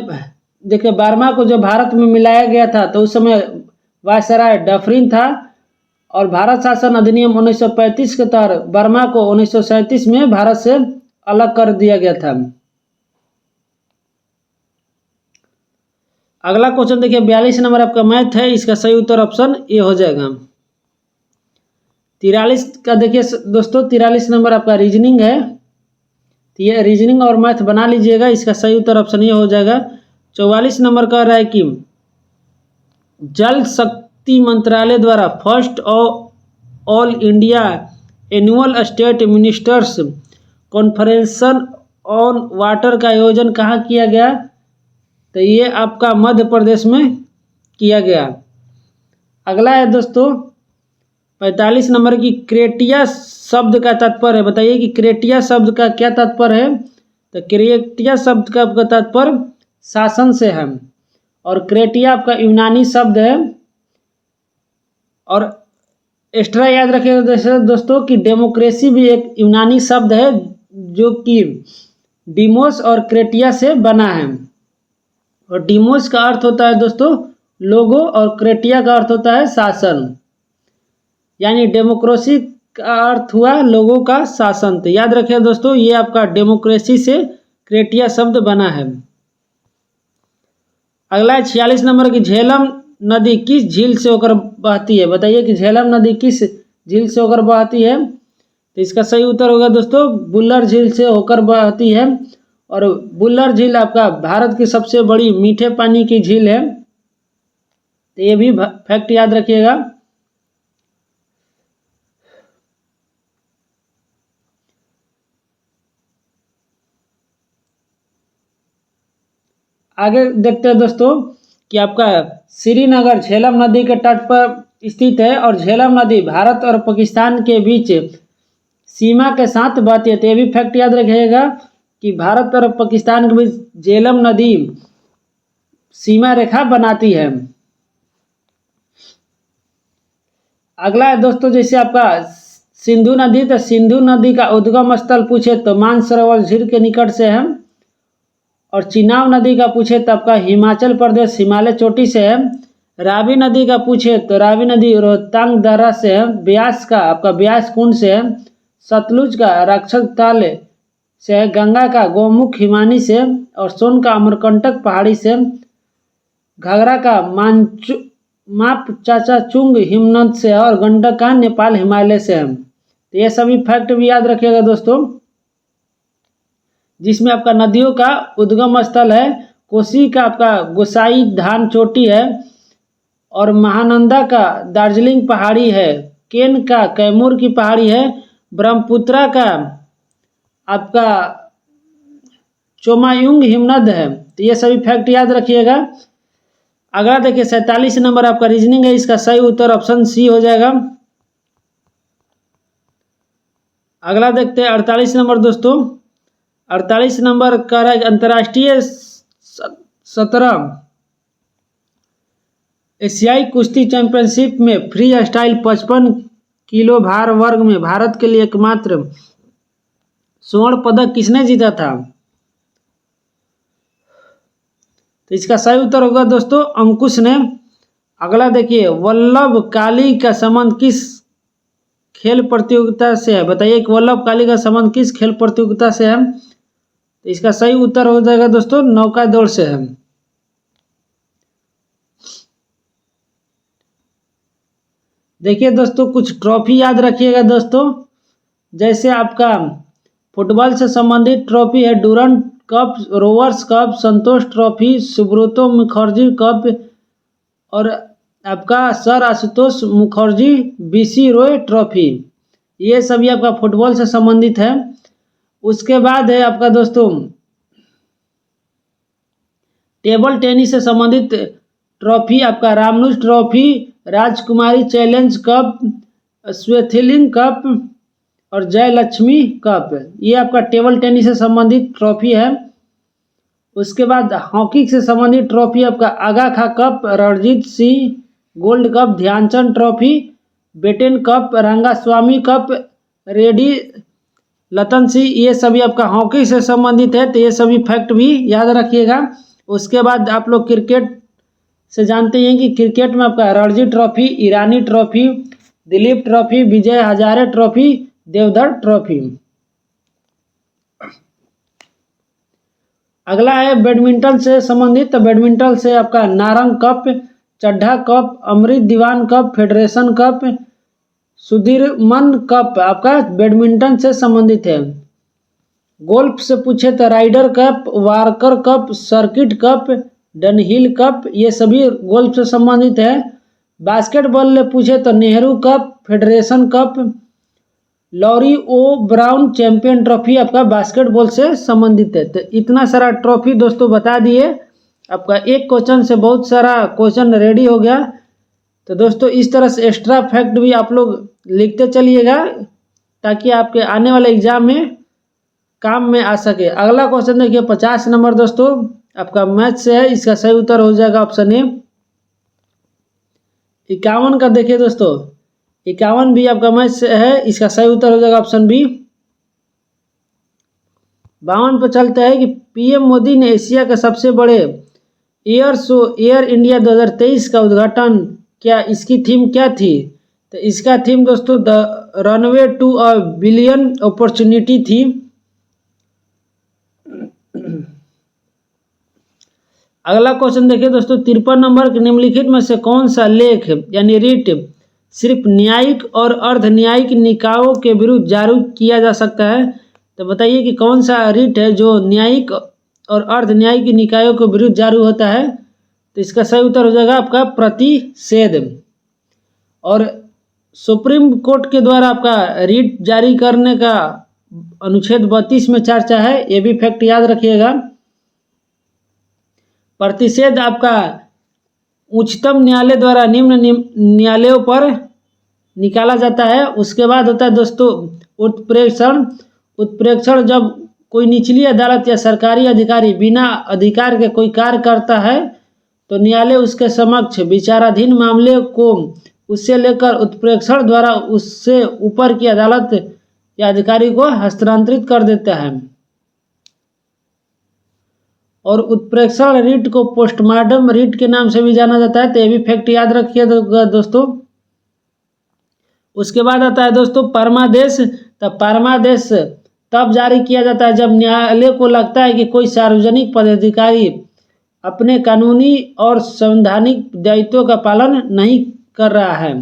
देखिए बर्मा को जो भारत में मिलाया गया था तो उस समय वायसराय डफरिन था। और भारत शासन अधिनियम 1935 के तहत बर्मा को 1937 में भारत से अलग कर दिया गया था। अगला क्वेश्चन देखिए 42 नंबर आपका मैथ है, इसका सही उत्तर ऑप्शन ए हो जाएगा। 43 का देखिए दोस्तों 43 नंबर आपका रीजनिंग है, तो ये रीजनिंग और मैथ बना लीजिएगा, इसका सही उत्तर ऑप्शन ए हो जाएगा। 44 नंबर कह रहा है कि जल शक्ति मंत्रालय द्वारा first all India annual state ministers conference on water का आयोजन कहाँ किया गया, तो ये आपका मध्य प्रदेश में किया गया। अगला है दोस्तों 45 नंबर की क्रेटिया शब्द का तात्पर्य है, बताइए कि क्रेटिया शब्द का क्या तात्पर्य है, तो क्रेटिया शब्द का आपका तात्पर्य शासन से है, और क्रेटिया आपका यूनानी शब्द है। और एक्स्ट्रा याद रखिएगा दोस्तों कि डेमोक्रेसी भी एक यूनानी शब्द है जो कि डिमोस और क्रेटिया से बना है। और डिमोस का अर्थ होता है दोस्तों लोगो और क्रेटिया का अर्थ होता है शासन, यानी डेमोक्रेसी का अर्थ हुआ लोगों का शासन। तो याद रखिए दोस्तों ये आपका डेमोक्रेसी से क्रेटिया शब्द बना है। अगला है 46 नंबर की झेलम नदी किस झील से होकर बहती है, बताइए कि झेलम नदी किस झील से होकर बहती है, तो इसका सही उत्तर होगा दोस्तों बुल्लर झील से होकर बहती है। और बुल्लर झील आपका भारत की सबसे बड़ी मीठे पानी की झील है, तो ये भी फैक्ट याद रखिएगा। आगे देखते हैं दोस्तों कि आपका श्रीनगर झेलम नदी के तट पर स्थित है, और झेलम नदी भारत और पाकिस्तान के बीच सीमा के साथ बहती है, तो ये भी फैक्ट याद रखिएगा कि भारत और पाकिस्तान के बीच झेलम नदी सीमा रेखा बनाती है। अगला है दोस्तों जैसे आपका सिंधु नदी, तो सिंधु नदी का उद्गम स्थल पूछे तो मानसरोवर झील के निकट से है। और चिनाब नदी का पूछे तो आपका हिमाचल प्रदेश हिमालय चोटी से है। रावी नदी का पूछे तो रावी नदी रोहतांग दर्रा से है। ब्यास का आपका ब्यास कुंड से है। सतलुज का राक्षस ताल से है। गंगा का गोमुख हिमानी से, और सोन का अमरकंटक पहाड़ी से, घाघरा का माप चाचा चुंग हिमनद से है, और गंडक का नेपाल हिमालय से है। तो ये सभी फैक्ट भी याद रखिएगा दोस्तों, जिसमें आपका नदियों का उद्गम स्थल है। कोसी का आपका गोसाई धाम चोटी है, और महानंदा का दार्जिलिंग पहाड़ी है। केन का कैमूर की पहाड़ी है। ब्रह्मपुत्रा का आपका चोमायुंग हिमनद है। तो ये सभी फैक्ट याद रखिएगा। अगला देखिए 47 नंबर आपका रीजनिंग है, इसका सही उत्तर ऑप्शन सी हो जाएगा। अगला देखते हैं 48 नंबर दोस्तों। 48 नंबर कह रहा है अंतर्राष्ट्रीय 17 एशियाई कुश्ती चैंपियनशिप में फ्री स्टाइल 55 किलो भार वर्ग में भारत के लिए एकमात्र स्वर्ण पदक किसने जीता था, तो इसका सही उत्तर होगा दोस्तों अंकुश ने। अगला देखिए वल्लभ काली का संबंध किस खेल प्रतियोगिता से है, बताइए कि वल्लभ काली का संबंध किस खेल प्रतियोगिता से है, तो इसका सही उत्तर हो जाएगा दोस्तों नौका दौड़ से है। देखिए दोस्तों कुछ ट्रॉफी याद रखिएगा दोस्तों, जैसे आपका फुटबॉल से संबंधित ट्रॉफी है डूरंट कप, रोवर्स कप, संतोष ट्रॉफी, सुब्रतो मुखर्जी कप, और आपका sir Ashutosh Mukherjee BC Roy trophy. ये सभी आपका फुटबॉल से संबंधित है। उसके बाद है आपका दोस्तों टेबल टेनिस से संबंधित ट्रॉफी, आपका रामनुज ट्रॉफी, राजकुमारी चैलेंज कप, स्वेथिलिंग कप, और जयलक्ष्मी कप। ये आपका टेबल टेनिस से संबंधित ट्रॉफी है। उसके बाद हॉकी से संबंधित ट्रॉफी आपका Aga Khan cup, Ranjit Singh gold cup, Dhyanchand trophy, Beighton cup, Rangaswamy cup, रेड्डी लतन सिंह, ये सभी आपका हॉकी से संबंधित है। तो ये सभी फैक्ट भी याद रखिएगा। उसके बाद आप लोग क्रिकेट से जानते हैं कि क्रिकेट में आपका Ranji trophy, Irani trophy, Duleep trophy, Vijay Hazare trophy, Deodhar trophy. अगला है बैडमिंटन से संबंधित। तो बैडमिंटन से आपका Narang cup, Chaddha cup, Amrit Diwan cup, federation cup, Sudirman cup आपका बैडमिंटन से संबंधित है। गोल्फ से पूछे तो Ryder cup, Walker cup, circuit cup, Dunhill cup, ये सभी गोल्फ से संबंधित है। बास्केटबॉल में पूछे तो Nehru cup, federation cup, Lowry O Brown champion trophy आपका बास्केटबॉल से संबंधित है। तो इतना सारा ट्रॉफी दोस्तों बता दिए, आपका एक क्वेश्चन से बहुत सारा क्वेश्चन रेडी हो गया। तो दोस्तों इस तरह से एक्स्ट्रा फैक्ट भी आप लोग लिखते चलिएगा ताकि आपके आने वाले एग्जाम में काम में आ सके। अगला क्वेश्चन देखिए 50 नंबर दोस्तों आपका मैथ से है। इसका सही उत्तर हो जाएगा ऑप्शन ए। 51 का देखिए दोस्तों, 51 भी आपका मैथ से है, इसका सही उत्तर हो जाएगा ऑप्शन बी। 52 पर चलता है कि पीएम मोदी ने एशिया के सबसे बड़े एयर शो एयर इंडिया 2023 का उद्घाटन क्या, इसकी थीम क्या थी? तो इसका थीम दोस्तों the runway to a billion opportunity थी। अगला क्वेश्चन देखिए दोस्तों 53 नंबर के निम्नलिखित में से कौन सा लेख यानी रिट सिर्फ न्यायिक और अर्ध न्यायिक निकायों के विरुद्ध जारी किया जा सकता है? तो बताइए कि कौन सा रिट है जो न्यायिक और अर्ध न्यायिक निकायों के विरुद्ध जारी होता है? तो इसका सही उत्तर हो जाएगा आपका प्रतिषेध। और सुप्रीम कोर्ट के द्वारा आपका रिट जारी करने का अनुच्छेद 32 में चर्चा है, ये भी फैक्ट याद रखिएगा। प्रतिषेध आपका उच्चतम न्यायालय द्वारा निम्न न्यायालयों पर निकाला जाता है। उसके बाद होता है दोस्तों उत्प्रेक्षण। उत्प्रेक्षण जब कोई निचली अदालत या सरकारी अधिकारी बिना अधिकार के कोई कार्य करता है तो न्यायालय उसके समक्ष विचाराधीन मामले को उससे लेकर उत्प्रेक्षण द्वारा उससे ऊपर की अदालत या अधिकारी को हस्तांतरित कर देता है। और उत्प्रेक्षण रिट को पोस्टमार्टम रिट के नाम से भी जाना जाता है। तो ये भी फैक्ट याद रखिए दोस्तों। उसके बाद आता है दोस्तों परमादेश। तो परमादेश तब जारी किया जाता है जब न्यायालय को लगता है कि कोई सार्वजनिक पदाधिकारी अपने कानूनी और संवैधानिक दायित्वों का पालन नहीं कर रहा है,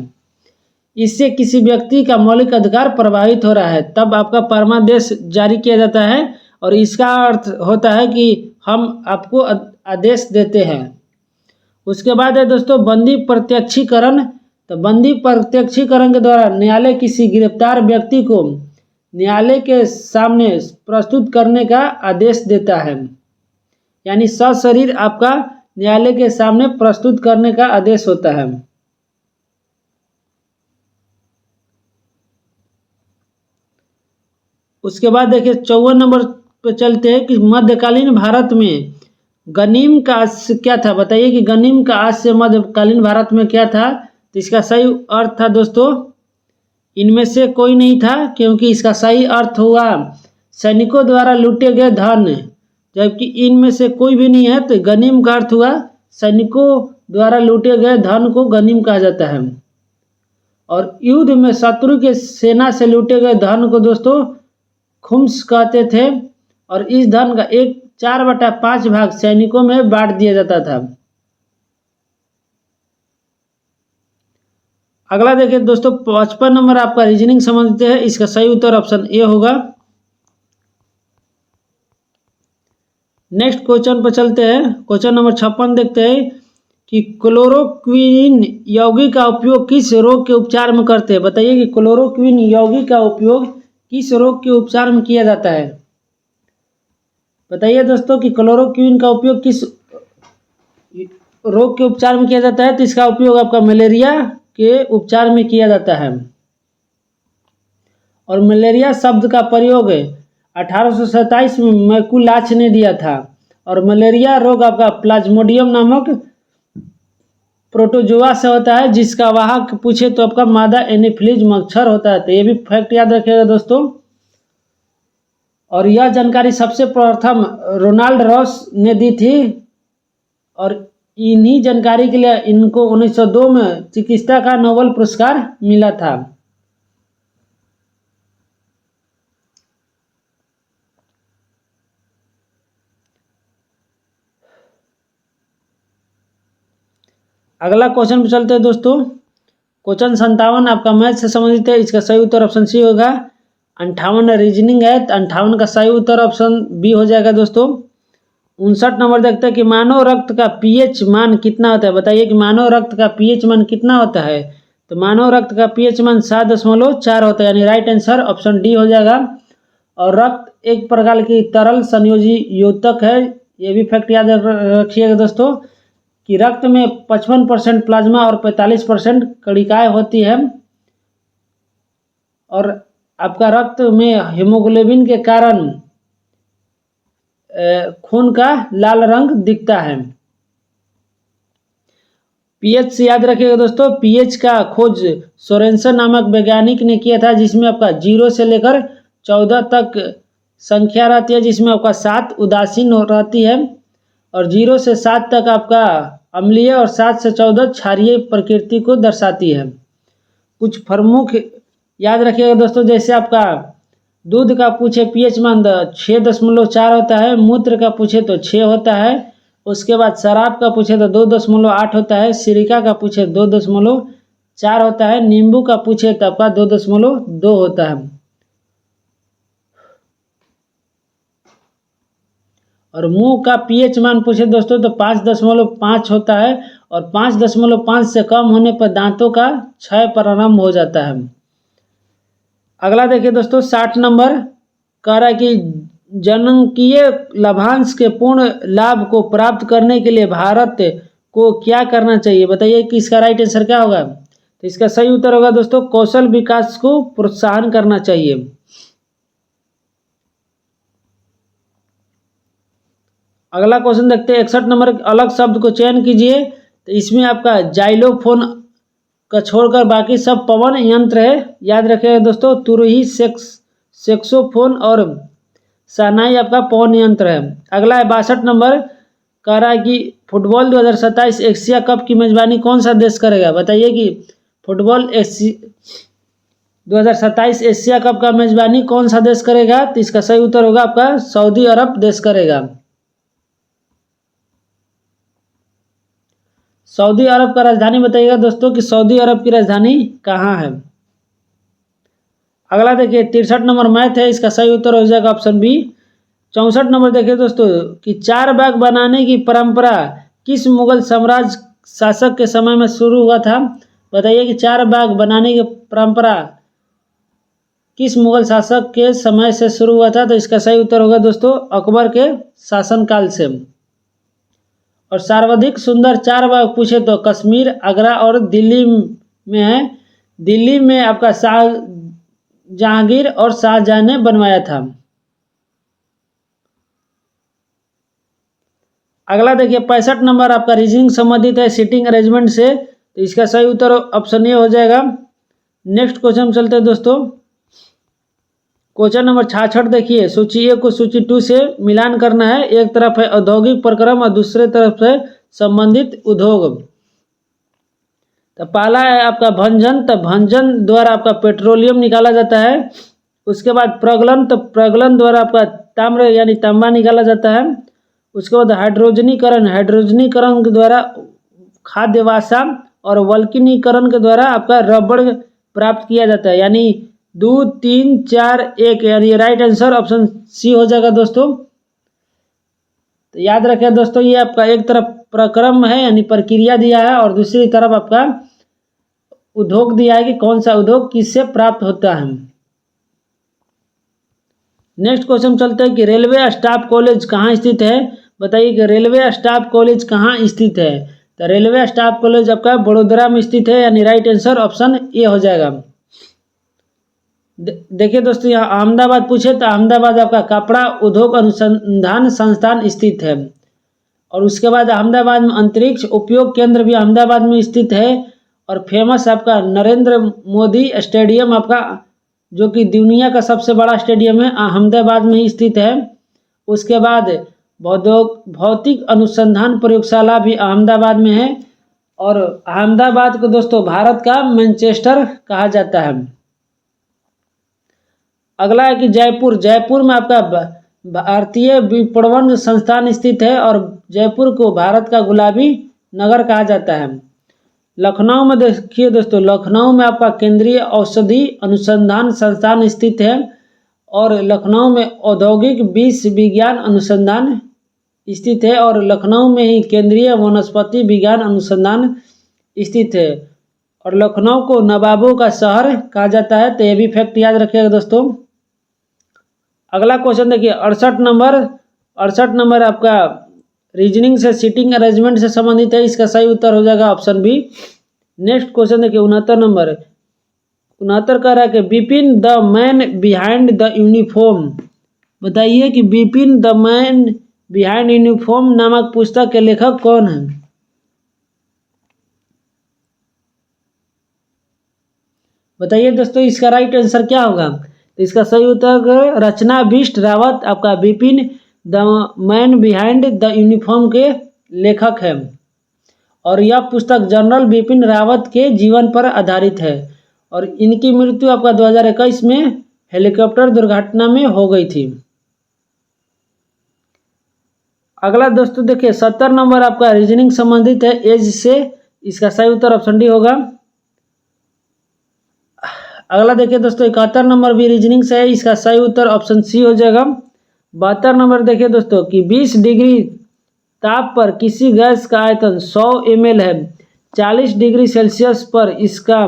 इससे किसी व्यक्ति का मौलिक अधिकार प्रभावित हो रहा है, तब आपका परमादेश जारी किया जाता है। और इसका अर्थ होता है कि हम आपको आदेश देते हैं। उसके बाद है दोस्तों बंदी प्रत्यक्षीकरण। तो बंदी प्रत्यक्षीकरण के द्वारा न्यायालय किसी गिरफ्तार व्यक्ति को न्यायालय के सामने प्रस्तुत करने का आदेश देता है, यानी सशरीर आपका न्यायालय के सामने प्रस्तुत करने का आदेश होता है। उसके बाद देखिए 54 नंबर पे चलते हैं कि मध्यकालीन भारत में गनीम का आस्य क्या था? बताइए कि गनीम का आस्य मध्यकालीन भारत में क्या था? तो इसका सही अर्थ था दोस्तों इनमें से कोई नहीं था, क्योंकि इसका सही अर्थ हुआ सैनिकों द्वारा लूटे गए धन, जबकि इनमें से कोई भी नहीं है। तो गनीम का अर्थ हुआ सैनिकों द्वारा लूटे गए धन को गनीम कहा जाता है। और युद्ध में शत्रु के सेना से लूटे गए धन को दोस्तों खुम्स कहते थे। और इस धन का 4/5 भाग सैनिकों में बांट दिया जाता था। अगला देखिए दोस्तों 55 नंबर आपका रीजनिंग संबंधित है। इसका सही उत्तर ऑप्शन ए होगा। नेक्स्ट क्वेश्चन पर चलते हैं। क्वेश्चन नंबर 56 देखते हैं कि क्लोरोक्विन यौगिक का उपयोग किस रोग के उपचार में करते हैं? बताइए कि क्लोरोक्विन यौगिक का उपयोग किस रोग के उपचार में किया जाता है? बताइए दोस्तों कि क्लोरोक्विन का उपयोग किस रोग के उपचार में किया जाता है? तो इसका उपयोग आपका मलेरिया के उपचार में किया जाता है। और मलेरिया शब्द का प्रयोग 1827 में मैकुलाच ने दिया था। और मलेरिया रोग आपका प्लाज्मोडियम नामक प्रोटोजोआ से होता है, जिसका वाहक पूछे तो आपका मादा एनोफिलीज मच्छर होता है। तो ये भी फैक्ट याद रखिएगा दोस्तों। और यह जानकारी सबसे प्रथम रोनाल्ड रॉस ने दी थी। और इन्हीं जानकारी के लिए इनको 1902 में चिकित्सा का नोबेल पुरस्कार मिला था। अगला क्वेश्चन पे चलते हैं दोस्तों। क्वेश्चन 57 आपका मैथ से संबंधित है। इसका सही उत्तर ऑप्शन सी होगा। 58 रीजनिंग है तो 58 का सही उत्तर ऑप्शन बी हो जाएगा दोस्तों। 59 नंबर देखते हैं कि मानव रक्त का पीएच मान कितना होता है। बताइए कि मानव रक्त का पीएच मान कितना होता है। तो मानव रक्त का पीएच मान 7.4 होता है, यानी राइट आंसर ऑप्शन डी हो जाएगा। और रक्त एक प्रकार की तरल संयोजी योतक है। ये भी फैक्ट याद रखिएगा दोस्तों कि रक्त में 55% प्लाज्मा और 45% कणिकाएं होती है। और आपका रक्त में हीमोग्लोबिन के कारण खून का लाल रंग दिखता है। पीएच से याद रखिएगा दोस्तों, पीएच का खोज सोरेनसन नामक वैज्ञानिक ने किया था, जिसमें आपका 0 से लेकर 14 तक संख्या रहती है, जिसमें आपका 7 उदासीन रहती है और 0 से 7 तक आपका अम्लीय और 7 से 14 क्षारीय प्रकृति को दर्शाती है। कुछ प्रमुख याद रखिएगा दोस्तों, जैसे आपका दूध का पूछे पीएच मान 6.4 होता है, मूत्र का पूछे तो 6 होता है, उसके बाद शराब का पूछे तो 2.8 होता है, सिरका का पूछे 2.4 होता है, नींबू का पूछे तो आपका 2.2 होता है। और मुंह का पीएच मान पूछे दोस्तों तो 5.5 होता है और 5.5 से कम होने पर दांतों का क्षय प्रारंभ हो जाता है। अगला देखिए दोस्तों 60 नंबर कह रहा है कि जनांकीय लाभांश के पूर्ण लाभ को प्राप्त करने के लिए भारत को क्या करना चाहिए। बताइए कि इसका राइट आंसर क्या होगा। तो इसका सही उत्तर होगा दोस्तों कौशल विकास को प्रोत्साहन करना चाहिए। अगला क्वेश्चन देखते हैं 61 नंबर अलग शब्द को चयन कीजिए। तो इसमें आपका जाइलोफोन का छोड़कर बाकी सब पवन यंत्र है। याद रखिएगा दोस्तों तुरही सेक्सोफोन और शहनाई आपका पवन यंत्र है। अगला है 62 नंबर कह रहा है कि फुटबॉल 2027 एशिया कप की मेजबानी कौन सा देश करेगा। बताइए कि फुटबॉल 2027 एशिया कप का मेजबानी कौन सा देश करेगा। तो इसका सही उत्तर होगा आपका सऊदी अरब देश करेगा। सऊदी अरब का राजधानी बताइएगा दोस्तों कि सऊदी अरब की राजधानी कहाँ है। अगला देखिए 63 नंबर मैथ है, इसका सही उत्तर हो जाएगा ऑप्शन बी। 64 नंबर देखिए दोस्तों कि 4 बाग बनाने की परंपरा किस मुगल साम्राज्य शासक के समय में शुरू हुआ था। बताइए कि 4 बाग बनाने की परंपरा किस मुगल शासक के समय से शुरू हुआ था। तो इसका सही उत्तर होगा दोस्तों अकबर के शासनकाल से। और सर्वाधिक सुंदर 4 बाग पूछे तो कश्मीर, आगरा और दिल्ली में है। दिल्ली में आपका जहांगीर और शाहजहां ने बनवाया था। अगला देखिए 65 नंबर आपका रीजनिंग संबंधित है सीटिंग अरेंजमेंट से। तो इसका सही उत्तर ऑप्शन ए हो जाएगा। नेक्स्ट क्वेश्चन चलते हैं दोस्तों। क्वेश्चन नंबर 66 देखिए सूची 1 को सूची 2 से मिलान करना है। एक तरफ है औद्योगिक प्रक्रम और दूसरे तरफ है संबंधित उद्योग। तो पहला है आपका भंजन। तो भंजन द्वारा आपका पेट्रोलियम निकाला जाता है। उसके बाद प्रगलन। तो प्रगलन द्वारा आपका ताम्र यानी तांबा निकाला जाता है। उसके बाद हाइड्रोजनीकरण। हाइड्रोजनीकरण के द्वारा खाद्य वसा और वल्कनीकरण के द्वारा आपका रबड़ प्राप्त किया जाता है। यानी 2 3 4 1 यानी राइट आंसर ऑप्शन सी हो जाएगा दोस्तों। तो याद रखें दोस्तों ये आपका एक तरफ प्रक्रम है यानी प्रक्रिया दिया है और दूसरी तरफ आपका उद्योग दिया है कि कौन सा उद्योग किससे प्राप्त होता है। नेक्स्ट क्वेश्चन चलते हैं कि रेलवे स्टाफ कॉलेज कहाँ स्थित है। बताइए कि रेलवे स्टाफ कॉलेज कहाँ स्थित है। तो रेलवे स्टाफ कॉलेज आपका बड़ोदरा में स्थित है यानी राइट आंसर ऑप्शन ए हो जाएगा। देखिए दोस्तों यहाँ अहमदाबाद पूछे तो अहमदाबाद आपका कपड़ा उद्योग अनुसंधान संस्थान स्थित है। और उसके बाद अहमदाबाद में अंतरिक्ष उपयोग केंद्र भी अहमदाबाद में स्थित है। और फेमस आपका नरेंद्र मोदी स्टेडियम आपका जो कि दुनिया का सबसे बड़ा स्टेडियम है अहमदाबाद में ही स्थित है। उसके बाद भौतिक अनुसंधान प्रयोगशाला भी अहमदाबाद में है। और अहमदाबाद को दोस्तों भारत का मैनचेस्टर कहा जाता है। अगला है कि जयपुर। जयपुर में आपका भारतीय विपणन संस्थान स्थित है और जयपुर को भारत का गुलाबी नगर कहा जाता है। लखनऊ में देखिए दोस्तों, लखनऊ में आपका केंद्रीय औषधि अनुसंधान संस्थान स्थित है और लखनऊ में औद्योगिक विष विज्ञान अनुसंधान स्थित है और लखनऊ में ही केंद्रीय वनस्पति विज्ञान अनुसंधान स्थित है और लखनऊ को नवाबों का शहर कहा जाता है। तो ये भी फैक्ट याद रखिएगा दोस्तों। अगला क्वेश्चन देखिए 68 नंबर आपका रीजनिंग से सीटिंग अरेंजमेंट से संबंधित है। इसका सही उत्तर हो जाएगा ऑप्शन बी। नेक्स्ट क्वेश्चन देखिए 69 नंबर। 69 कह रहा है कि Bipin the man behind the uniform. बताइए कि Bipin the man behind uniform नामक पुस्तक के लेखक कौन है? बताइए दोस्तों इसका राइट आंसर क्या होगा? तो इसका सही उत्तर रचना बिष्ट रावत आपका Bipin the man behind the uniform के लेखक है और यह पुस्तक जनरल बिपिन रावत के जीवन पर आधारित है और इनकी मृत्यु आपका 2021 में हेलीकॉप्टर दुर्घटना में हो गई थी। अगला दोस्तों देखिए 70 नंबर आपका रीजनिंग संबंधित है एज से। इसका सही उत्तर ऑप्शन डी होगा। अगला देखिए दोस्तों 71 नंबर भी रीजनिंग से है। इसका सही उत्तर ऑप्शन सी हो जाएगा। 72 नंबर देखिए दोस्तों कि 20 डिग्री ताप पर किसी गैस का आयतन 100 ml है, 40 डिग्री सेल्सियस पर इसका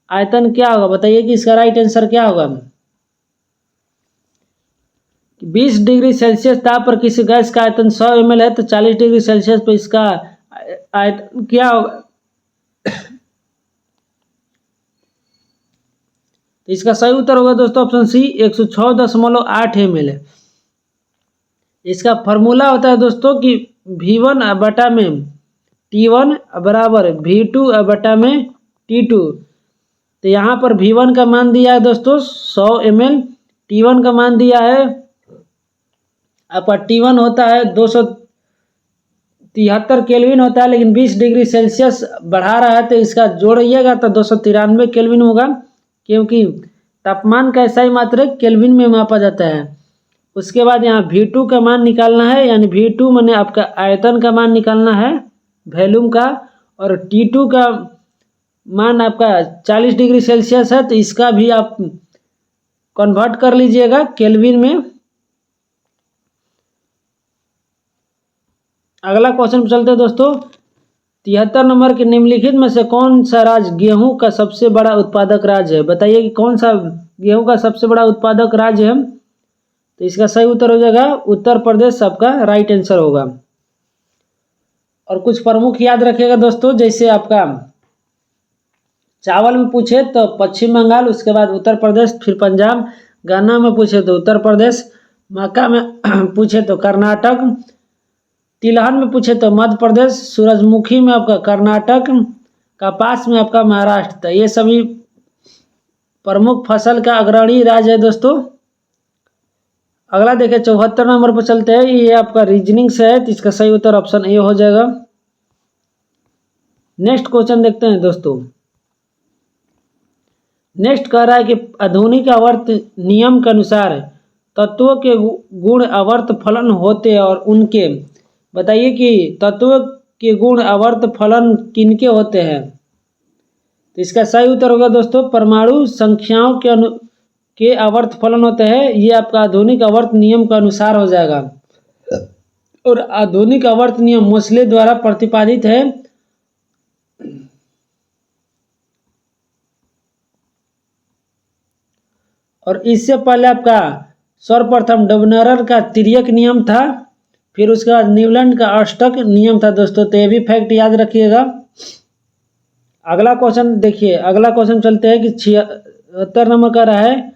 आयतन क्या होगा? बताइए कि इसका राइट आंसर क्या होगा? 20 डिग्री सेल्सियस ताप पर किसी गैस का आयतन 100 ml है तो 40 डिग्री सेल्सियस पर इसका आयतन क्या होगा? तो इसका सही उत्तर होगा दोस्तों ऑप्शन सी 106.8 ml है। इसका फॉर्मूला होता है दोस्तों कि V1 बटा में T1 बराबर V2 बटा में T2। तो यहाँ पर V1 का मान दिया है दोस्तों 100 ml, T1 का मान दिया है आपका T1 होता है 273 केल्विन होता है, लेकिन 20 डिग्री सेल्सियस बढ़ा रहा है तो इसका जोड़िएगा तो 293 केल्विन होगा, क्योंकि तापमान का ऐसा ही मात्रक केल्विन में मापा जाता है। उसके बाद यहाँ V2 का मान निकालना है, यानी V2 माने आपका आयतन का मान निकालना है वॉल्यूम का, और T2 का मान आपका 40 डिग्री सेल्सियस है तो इसका भी आप कन्वर्ट कर लीजिएगा केल्विन में। अगला क्वेश्चन पर चलते हैं दोस्तों 73 नंबर के निम्नलिखित में से कौन सा राज्य गेहूं का सबसे बड़ा उत्पादक राज्य है? बताइए कि कौन सा गेहूं का सबसे बड़ा उत्पादक राज्य है? तो इसका सही उत्तर हो जाएगा उत्तर प्रदेश आपका राइट आंसर होगा। और कुछ प्रमुख याद रखिएगा दोस्तों, जैसे आपका चावल में पूछे तो पश्चिम बंगाल, उसके बाद उत्तर प्रदेश, फिर पंजाब, गन्ना में पूछे तो उत्तर प्रदेश, मक्का में पूछे तो कर्नाटक, तिलहन में पूछे तो मध्य प्रदेश, सूरजमुखी में आपका कर्नाटक, कपास में आपका महाराष्ट्र। तो ये सभी प्रमुख फसल का अग्रणी राज्य है दोस्तों। अगला देखिए 74 नंबर पर चलते हैं। ये आपका रीजनिंग से है तो इसका सही उत्तर ऑप्शन ए हो जाएगा। नेक्स्ट क्वेश्चन देखते हैं दोस्तों। नेक्स्ट कह रहा है कि आधुनिक आवर्त नियम के अनुसार तत्वों के गुण आवर्त फलन होते हैं और उनके, बताइए कि तत्वों के गुण आवर्त फलन किनके होते हैं? तो इसका सही उत्तर होगा दोस्तों परमाणु संख्याओं के आवर्त फलन होते हैं। ये आपका आधुनिक आवर्त नियम के अनुसार हो जाएगा और आधुनिक आवर्त नियम मोसले द्वारा प्रतिपादित है। और इससे पहले आपका सर्वप्रथम डबनर का तिर्यक नियम था, फिर उसके बाद न्यूलैंड का अष्टक नियम था दोस्तों। तो ये भी फैक्ट याद रखिएगा। अगला क्वेश्चन देखिए, अगला क्वेश्चन चलते हैं कि 76 नंबर का रहा है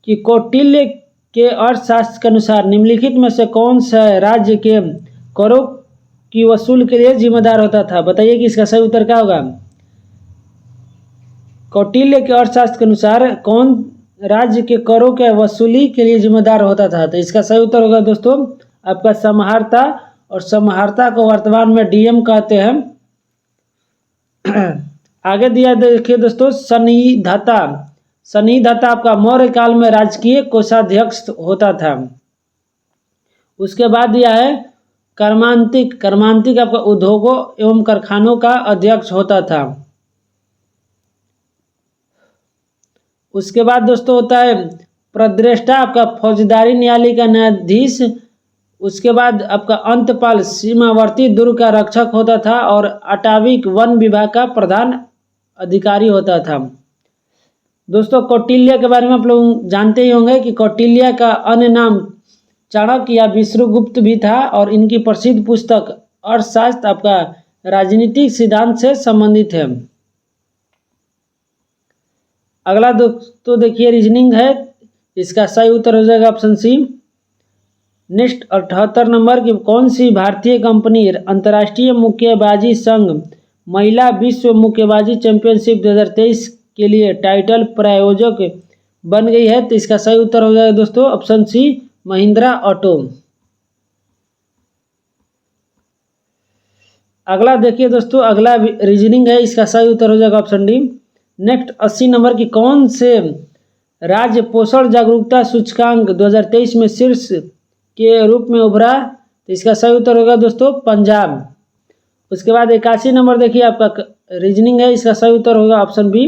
कि कौटिल्य के अर्थशास्त्र के अनुसार निम्नलिखित में से कौन सा राज्य के करों की वसूल के लिए जिम्मेदार होता था? बताइए कि इसका सही उत्तर क्या होगा? कौटिल्य के अर्थशास्त्र के अनुसार कौन राज्य के करों के वसूली के लिए जिम्मेदार होता था? तो इसका सही उत्तर होगा दोस्तों आपका समहर्ता, और समहर्ता को वर्तमान में डीएम कहते हैं। आगे दिया देखिए दोस्तों सन्निधत्ता। सन्निधत्ता आपका मौर्य काल में राजकीय कोषाध्यक्ष होता था। उसके बाद दिया है कर्मांतिक आपका उद्योगों एवं कारखानों का अध्यक्ष होता था। उसके बाद दोस्तों होता है प्रद्रेष्टा, आपका फौजदारी न्यायालय का न्यायाधीश। उसके बाद आपका अंतपाल सीमावर्ती दुर्ग का रक्षक होता था और अटाविक वन विभाग का प्रधान अधिकारी होता था। दोस्तों कौटिल्य के बारे में आप लोग जानते ही होंगे कि कौटिल्य का अन्य नाम चाणक्य या विष्णुगुप्त भी था और इनकी प्रसिद्ध पुस्तक अर्थशास्त्र आपका राजनीतिक सिद्धांत से संबंधित है। अगला दोस्तों देखिए रीजनिंग है, इसका सही उत्तर हो जाएगा ऑप्शन सी। नेक्स्ट 78 नंबर की कौन सी भारतीय कंपनी अंतर्राष्ट्रीय मुक्केबाजी संघ महिला विश्व मुक्केबाजी चैंपियनशिप 2023 के लिए टाइटल प्रायोजक बन गई है? तो इसका सही उत्तर हो जाएगा दोस्तों ऑप्शन सी, महिंद्रा ऑटो। अगला देखिए दोस्तों, अगला रीजनिंग है, इसका सही उत्तर हो जाएगा ऑप्शन डी। नेक्स्ट 80 नंबर की कौन से राज्य पोषण जागरूकता सूचकांक 2023 में शीर्ष के रूप में उभरा? तो इसका सही उत्तर होगा दोस्तों पंजाब। उसके बाद 81 नंबर देखिए आपका रीजनिंग है, इसका सही उत्तर होगा ऑप्शन बी।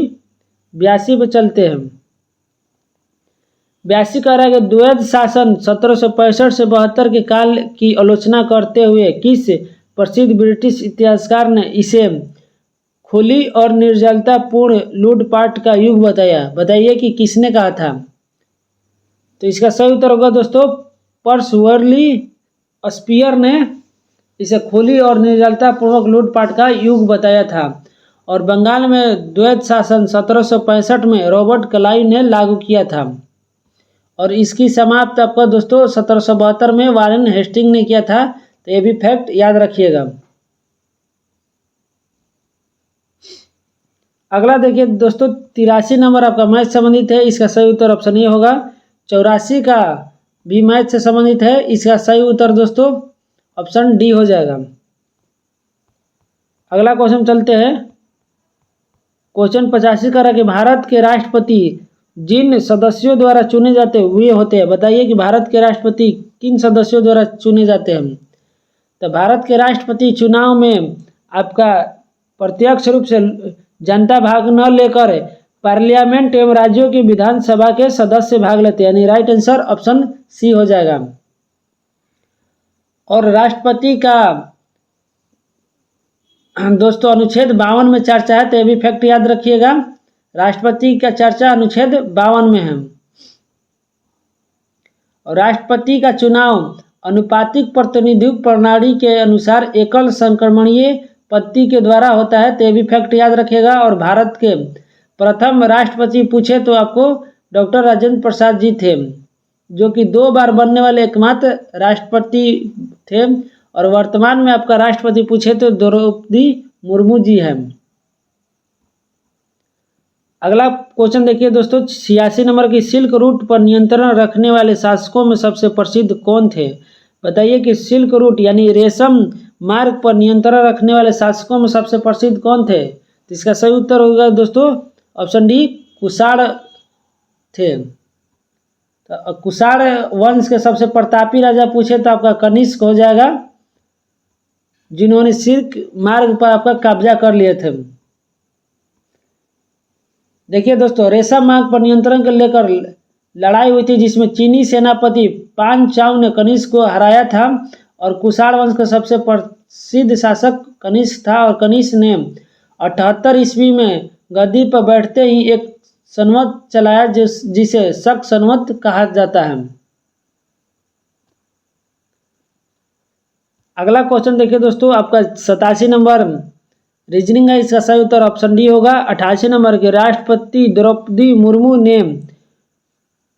82 पे चलते हैं। 82 कह रहा है कि द्वैध शासन 1765 से 72 के काल की आलोचना करते हुए किस प्रसिद्ध ब्रिटिश इतिहासकार ने इसे खुली और निर्जलतापूर्ण लूटपाट का युग बताया? बताइए कि किसने कहा था? तो इसका सही उत्तर होगा दोस्तों पर्सवर्ली स्पीयर ने इसे खुली और निर्जलतापूर्वक लूटपाट का युग बताया था। और बंगाल में द्वैध शासन 1765 में रॉबर्ट क्लाइव ने लागू किया था और इसकी समाप्त आपका दोस्तों 1772 में वारेन हेस्टिंग ने किया था। तो ये भी फैक्ट याद रखिएगा। अगला देखिए दोस्तों 83 नंबर आपका मैथ संबंधित है, इसका सही उत्तर ऑप्शन ए होगा। 84 का भी मैथ से संबंधित है, इसका सही उत्तर दोस्तों ऑप्शन डी हो जाएगा। अगला क्वेश्चन चलते हैं। क्वेश्चन 85 कर रहा है कि भारत के राष्ट्रपति जिन सदस्यों द्वारा चुने जाते हुए होते हैं, बताइए कि भारत के राष्ट्रपति किन सदस्यों द्वारा चुने जाते हैं? तो भारत के राष्ट्रपति चुनाव में आपका प्रत्यक्ष रूप से जनता भाग न लेकर पार्लियामेंट एवं राज्यों की विधानसभा के सदस्य भाग लेते हैं, यानी राइट आंसर ऑप्शन सी हो जाएगा। और राष्ट्रपति का दोस्तों अनुच्छेद 52 में चर्चा है, तो ये भी फैक्ट याद रखिएगा। राष्ट्रपति का चर्चा अनुच्छेद 52 में है। और राष्ट्रपति का चुनाव अनुपातिक प्रतिनिधित्व प्रणाली के अनुसार एकल संक्रमणीय पद्धति के द्वारा होता है, तो ये भी फैक्ट याद रखिएगा। और भारत के प्रथम राष्ट्रपति पूछे तो आपको डॉक्टर राजेंद्र प्रसाद जी थे, जो कि 2 बार बनने वाले एकमात्र राष्ट्रपति थे। और वर्तमान में आपका राष्ट्रपति पूछे तो द्रौपदी मुर्मू जी हैं। अगला क्वेश्चन देखिए दोस्तों 86 नंबर की सिल्क रूट पर नियंत्रण रखने वाले शासकों में सबसे प्रसिद्ध कौन थे? बताइए कि सिल्क रूट यानी रेशम मार्ग पर नियंत्रण रखने वाले शासकों में सबसे प्रसिद्ध कौन थे? तो इसका सही उत्तर होगा दोस्तों ऑप्शन डी, कुषाण थे। तो कुषाण वंश के सबसे प्रतापी राजा पूछे तो आपका कनिष्क हो जाएगा, जिन्होंने सिल्क मार्ग पर आपका कब्जा कर लिए थे। देखिए दोस्तों रेशम मार्ग पर नियंत्रण को लेकर लड़ाई हुई थी, जिसमें चीनी सेनापति पांचाल ने कनिष्क को हराया था। और कुषाण वंश का सबसे प्रसिद्ध शासक कनिष्क था। और कनिष्क ने 78 ईस्वी में गद्दी पर बैठते ही एक संवत चलाया जिसे शक संवत कहा जाता है। अगला क्वेश्चन देखिए दोस्तों आपका 87 नंबर रीजनिंग है, इसका सही उत्तर ऑप्शन डी होगा। 88 नंबर के राष्ट्रपति द्रौपदी मुर्मू ने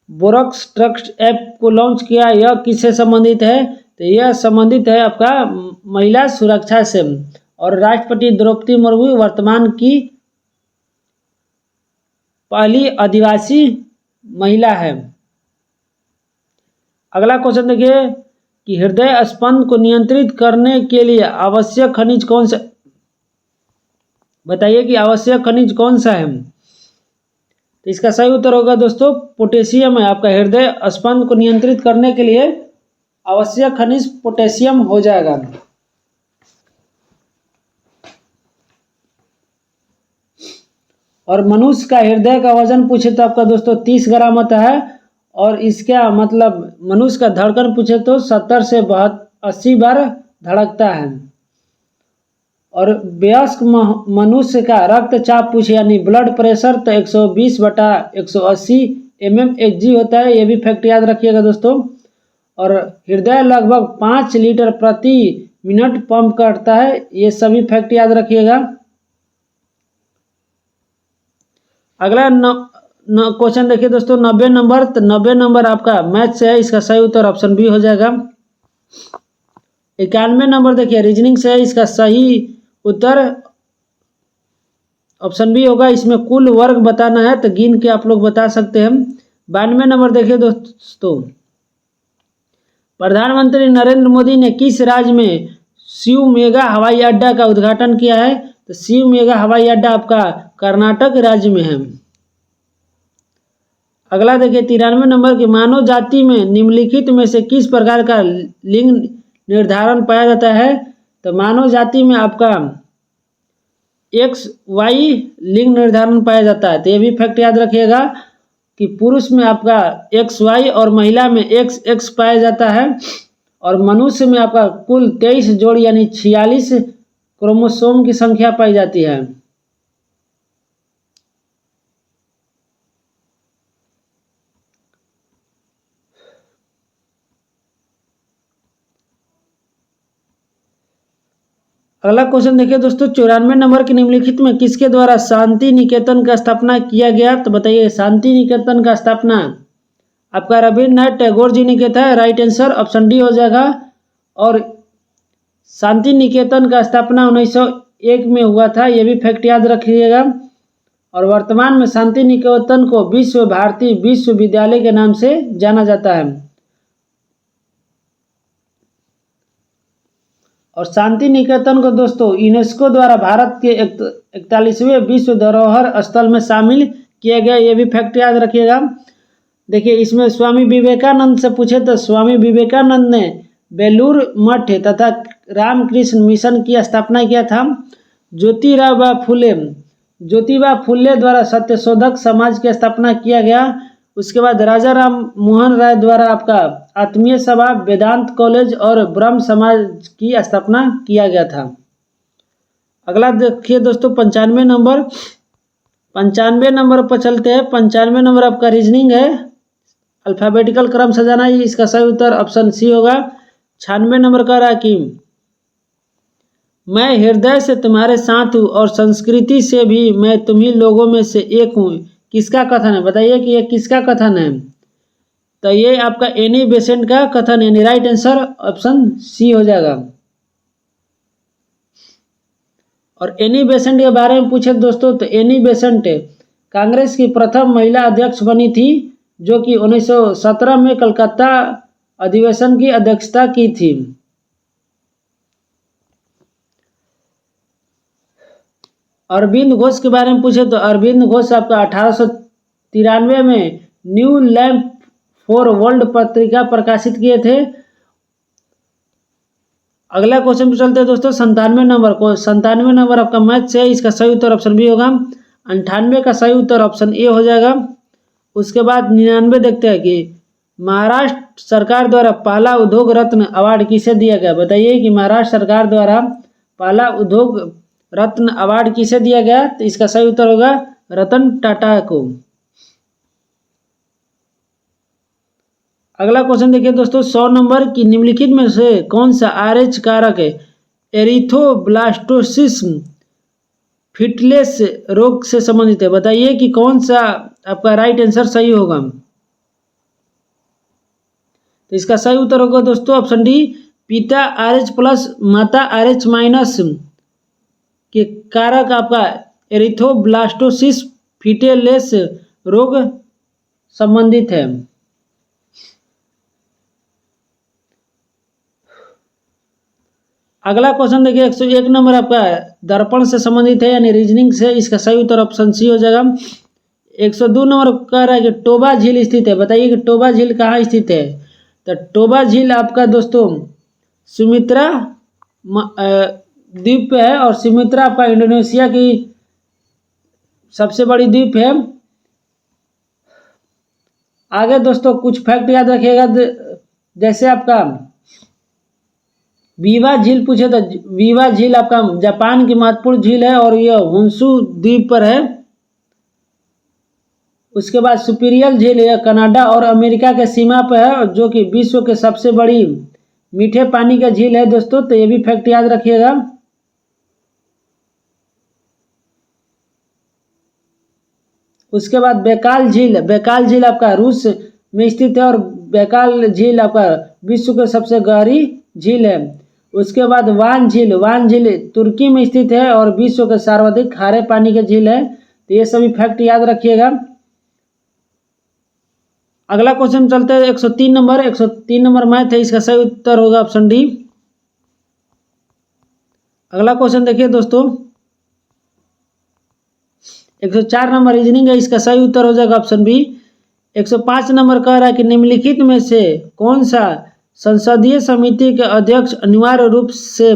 बोरक्स ट्रस्ट ऐप को लॉन्च किया, यह किससे संबंधित है? तो यह संबंधित है आपका महिला सुरक्षा से। और राष्ट्रपति द्रौपदी मुर्मू वर्तमान की पहली आदिवासी महिला है। अगला क्वेश्चन देखिए कि हृदय स्पंद को नियंत्रित करने के लिए आवश्यक खनिज कौन सा? बताइए कि आवश्यक खनिज कौन सा है? तो इसका सही उत्तर होगा दोस्तों पोटेशियम है। आपका हृदय स्पंद को नियंत्रित करने के लिए आवश्यक खनिज पोटेशियम हो जाएगा। और मनुष्य का हृदय का वजन पूछे तो आपका दोस्तों 30 ग्राम होता है। और इसका मतलब मनुष्य का धड़कन पूछे तो 70 से 80 बार धड़कता है। और वयस्क मनुष्य का रक्तचाप पूछे यानी ब्लड प्रेशर तो 120/180 mmHg होता है, ये भी फैक्ट याद रखिएगा दोस्तों। और हृदय लगभग 5 लीटर प्रति मिनट पंप करता है, ये सभी फैक्ट याद रखिएगा। अगला क्वेश्चन देखिए दोस्तों 90 नंबर। तो 90 नंबर आपका मैथ से है, इसका सही उत्तर ऑप्शन बी हो जाएगा। 91 नंबर देखिए रीजनिंग से है, इसका सही उत्तर ऑप्शन बी होगा। इसमें कुल वर्ग बताना है तो गिन के आप लोग बता सकते हैं। 92 नंबर देखिए दोस्तों, प्रधानमंत्री नरेंद्र मोदी ने किस राज्य में शिवमोगा हवाई अड्डा का उद्घाटन किया है? तो शिवमोगा हवाई अड्डा आपका कर्नाटक राज्य में है। अगला देखिए 93 नंबर की मानव जाति में निम्नलिखित में से किस प्रकार का लिंग निर्धारण पाया जाता है? तो मानव जाति में आपका XY लिंग निर्धारण पाया जाता है, तो ये भी फैक्ट याद रखिएगा कि पुरुष में आपका XY और महिला में XX पाया जाता है। और मनुष्य में आपका कुल 23 जोड़ यानी 46 क्रोमोसोम की संख्या पाई जाती है। अगला क्वेश्चन देखिए दोस्तों 94 नंबर के निम्नलिखित में किसके द्वारा शांति निकेतन का स्थापना किया गया? तो बताइए शांति निकेतन का स्थापना आपका रविन्द्रनाथ टैगोर जी ने किया था, राइट आंसर ऑप्शन डी हो जाएगा। और शांति निकेतन का स्थापना 1901 में हुआ था, ये भी फैक्ट याद रखिएगा। और वर्तमान में शांति निकेतन को विश्व भारती विश्वविद्यालय के नाम से जाना जाता है। और शांति निकेतन को दोस्तों यूनेस्को द्वारा भारत के 41वें विश्व धरोहर स्थल में शामिल किया गया, ये भी फैक्ट याद रखिएगा। देखिए इसमें स्वामी विवेकानंद से पूछे तो स्वामी विवेकानंद ने बेलूर मठ तथा रामकृष्ण मिशन की स्थापना किया था। ज्योतिबा फुले द्वारा सत्यशोधक समाज की स्थापना किया गया। उसके बाद राजा राम मोहन राय द्वारा आपका आत्मीय सभा, वेदांत कॉलेज और ब्रह्म समाज की स्थापना किया गया था। अगला देखिए दोस्तों 95 नंबर। 95 नंबर पर चलते हैं। 95 नंबर आपका रीजनिंग है, अल्फ़ाबेटिकल क्रम से जाना है, इसका सही उत्तर ऑप्शन सी होगा। 96 नंबर कह रहा है कि मैं हृदय से तुम्हारे साथ हूँ और संस्कृति से भी मैं तुम्ही लोगों में से एक हूँ, किसका कथन है? बताइए कि ये किसका कथन है? तो ये आपका एनी बेसेंट का कथन यानी राइट आंसर ऑप्शन सी हो जाएगा। और एनी बेसेंट के बारे में पूछे दोस्तों तो एनी बेसेंट कांग्रेस की प्रथम महिला अध्यक्ष बनी थी, जो कि 1917 में कलकत्ता अधिवेशन की अध्यक्षता की थी। अरविंद घोष के बारे में पूछे तो अरविंद घोष आपका 1893 में न्यू लैंप फॉर वर्ल्ड पत्रिका प्रकाशित किए थे। अगला क्वेश्चन पे चलते हैं दोस्तों 97 नंबर को। 97 नंबर आपका मैथ से है, इसका सही उत्तर ऑप्शन बी होगा। 98 का सही उत्तर ऑप्शन ए हो जाएगा। उसके बाद 99 देखते हैं कि महाराष्ट्र सरकार द्वारा पहला उद्योग रत्न अवार्ड किसे दिया गया? बताइए कि महाराष्ट्र सरकार द्वारा पहला उद्योग रत्न अवार्ड किसे दिया गया? तो इसका सही उत्तर होगा रतन टाटा को। अगला क्वेश्चन देखिए दोस्तों 100 नंबर की निम्नलिखित में से कौन सा RH कारक है एरिथ्रोब्लास्टोसिस फिटलेस रोग से संबंधित है? बताइए कि कौन सा आपका राइट आंसर सही होगा। तो इसका सही उत्तर होगा दोस्तों ऑप्शन डी, पिता RH+ माता RH- के कारक आपका एरिथ्रोब्लास्टोसिस फिटलेस रोग संबंधित है। अगला क्वेश्चन देखिए 101 नंबर आपका दर्पण से संबंधित है यानी रीजनिंग से, इसका सही उत्तर ऑप्शन सी हो जाएगा। 102 नंबर कह रहा है कि टोबा झील स्थित है। बताइए कि टोबा झील कहाँ स्थित है? तो टोबा झील आपका दोस्तों सुमित्रा द्वीप पे है, और सुमित्रा आपका इंडोनेशिया की सबसे बड़ी द्वीप है। आगे दोस्तों कुछ फैक्ट याद रखिएगा, जैसे आपका वीवा झील पूछे तो वीवा झील आपका जापान की महत्वपूर्ण झील है और यह होन्शु द्वीप पर है। उसके बाद सुपीरियल झील यह कनाडा और अमेरिका के सीमा पर है, जो कि विश्व के सबसे बड़ी मीठे पानी का झील है दोस्तों, तो ये भी फैक्ट याद रखिएगा। उसके बाद बैकाल झील आपका रूस में स्थित है और बैकाल झील आपका विश्व के सबसे गहरी झील है। उसके बाद वान झील तुर्की में स्थित है और विश्व के सर्वाधिक खारे पानी के झील है। तो ये सभी फैक्ट याद रखिएगा। अगला क्वेश्चन चलते हैं 103 नंबर मैथ है, इसका सही उत्तर होगा ऑप्शन डी। अगला क्वेश्चन देखिए दोस्तों 104 नंबर रीजनिंग है, इसका सही उत्तर हो जाएगा ऑप्शन बी। 105 नंबर कह रहा है कि निम्नलिखित में से कौन सा संसदीय समिति के अध्यक्ष अनिवार्य रूप से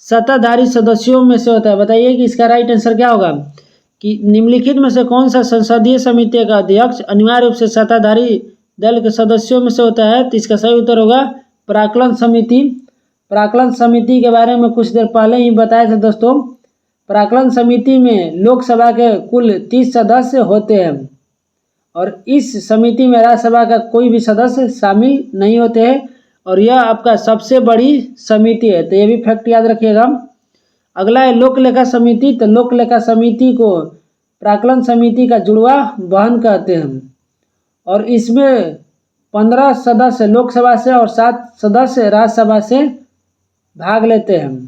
सत्ताधारी सदस्यों में से होता है। बताइए कि इसका राइट आंसर क्या होगा, कि निम्नलिखित में से कौन सा संसदीय समिति का अध्यक्ष अनिवार्य रूप से सत्ताधारी दल के सदस्यों में से होता है। तो इसका सही उत्तर होगा प्राक्कलन समिति। प्राक्कलन समिति के बारे में कुछ देर पहले ही बताया था दोस्तों। प्राक्कलन समिति में लोकसभा के कुल 30 सदस्य होते हैं और इस समिति में राज्यसभा का कोई भी सदस्य शामिल नहीं होते हैं और यह आपका सबसे बड़ी समिति है। तो ये भी फैक्ट याद रखिएगा। अगला है लोक लेखा समिति। तो लोक लेखा समिति को प्राक्कलन समिति का जुड़वा बहन कहते हैं और इसमें 15 सदस्य लोकसभा से और 7 सदस्य राज्यसभा से भाग लेते हैं।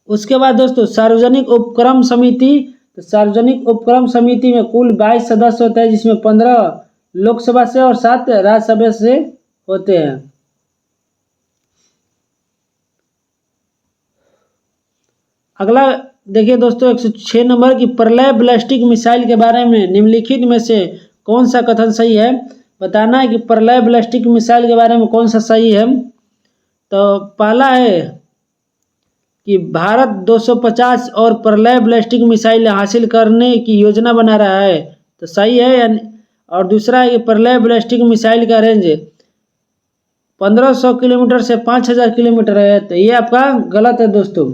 उसके बाद दोस्तों सार्वजनिक उपक्रम समिति। तो सार्वजनिक उपक्रम समिति में कुल 22 सदस्य होते हैं, जिसमें 15 लोकसभा से और 7 राज्यसभा से होते हैं। अगला देखिए दोस्तों 106 नंबर की प्रलय बैलिस्टिक मिसाइल के बारे में निम्नलिखित में से कौन सा कथन सही है। बताना है कि प्रलय बैलिस्टिक मिसाइल के बारे में कौन सा सही है। तो पहला है कि भारत 250 और प्रलय बैलिस्टिक मिसाइल हासिल करने की योजना बना रहा है, तो सही है। और दूसरा है कि प्रलय बैलिस्टिक मिसाइल का रेंज 1500 किलोमीटर से 5000 किलोमीटर है, तो ये आपका गलत है दोस्तों।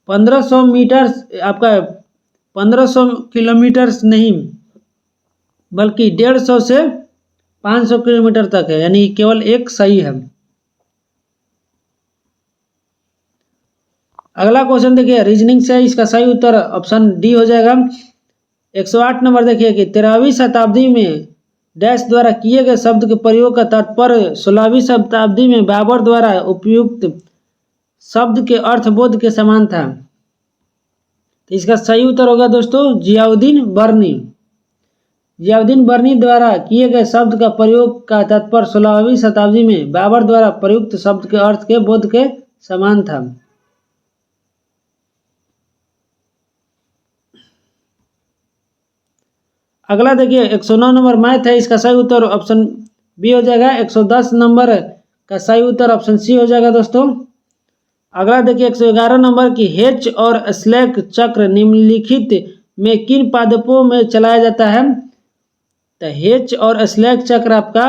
1500 मीटर आपका 1500 किलोमीटर नहीं बल्कि 150 से 500 किलोमीटर तक है, यानी केवल एक सही है। अगला क्वेश्चन देखिए रीजनिंग से, इसका सही उत्तर ऑप्शन डी हो जाएगा। 108 नंबर देखिए कि 13वीं शताब्दी में डैश द्वारा किए गए शब्द के प्रयोग का तात्पर्य 16वीं शताब्दी में बाबर द्वारा उपयुक्त शब्द के अर्थबोध के समान था। तो इसका सही उत्तर होगा दोस्तों जियाउद्दीन बर्नी। जियाउद्दीन बर्नी द्वारा किए गए शब्द का प्रयोग का तात्पर्य 16वीं शताब्दी में बाबर द्वारा प्रयुक्त शब्द के अर्थ के बोध के समान था। अगला देखिए 109 नंबर मैथ है, इसका सही उत्तर ऑप्शन बी हो जाएगा। 110 नंबर का सही उत्तर ऑप्शन सी हो जाएगा दोस्तों। अगला देखिए 111 नंबर की हेच और स्लैक चक्र निम्नलिखित में किन पादपों में चलाया जाता है। तो हेच और स्लैक चक्र आपका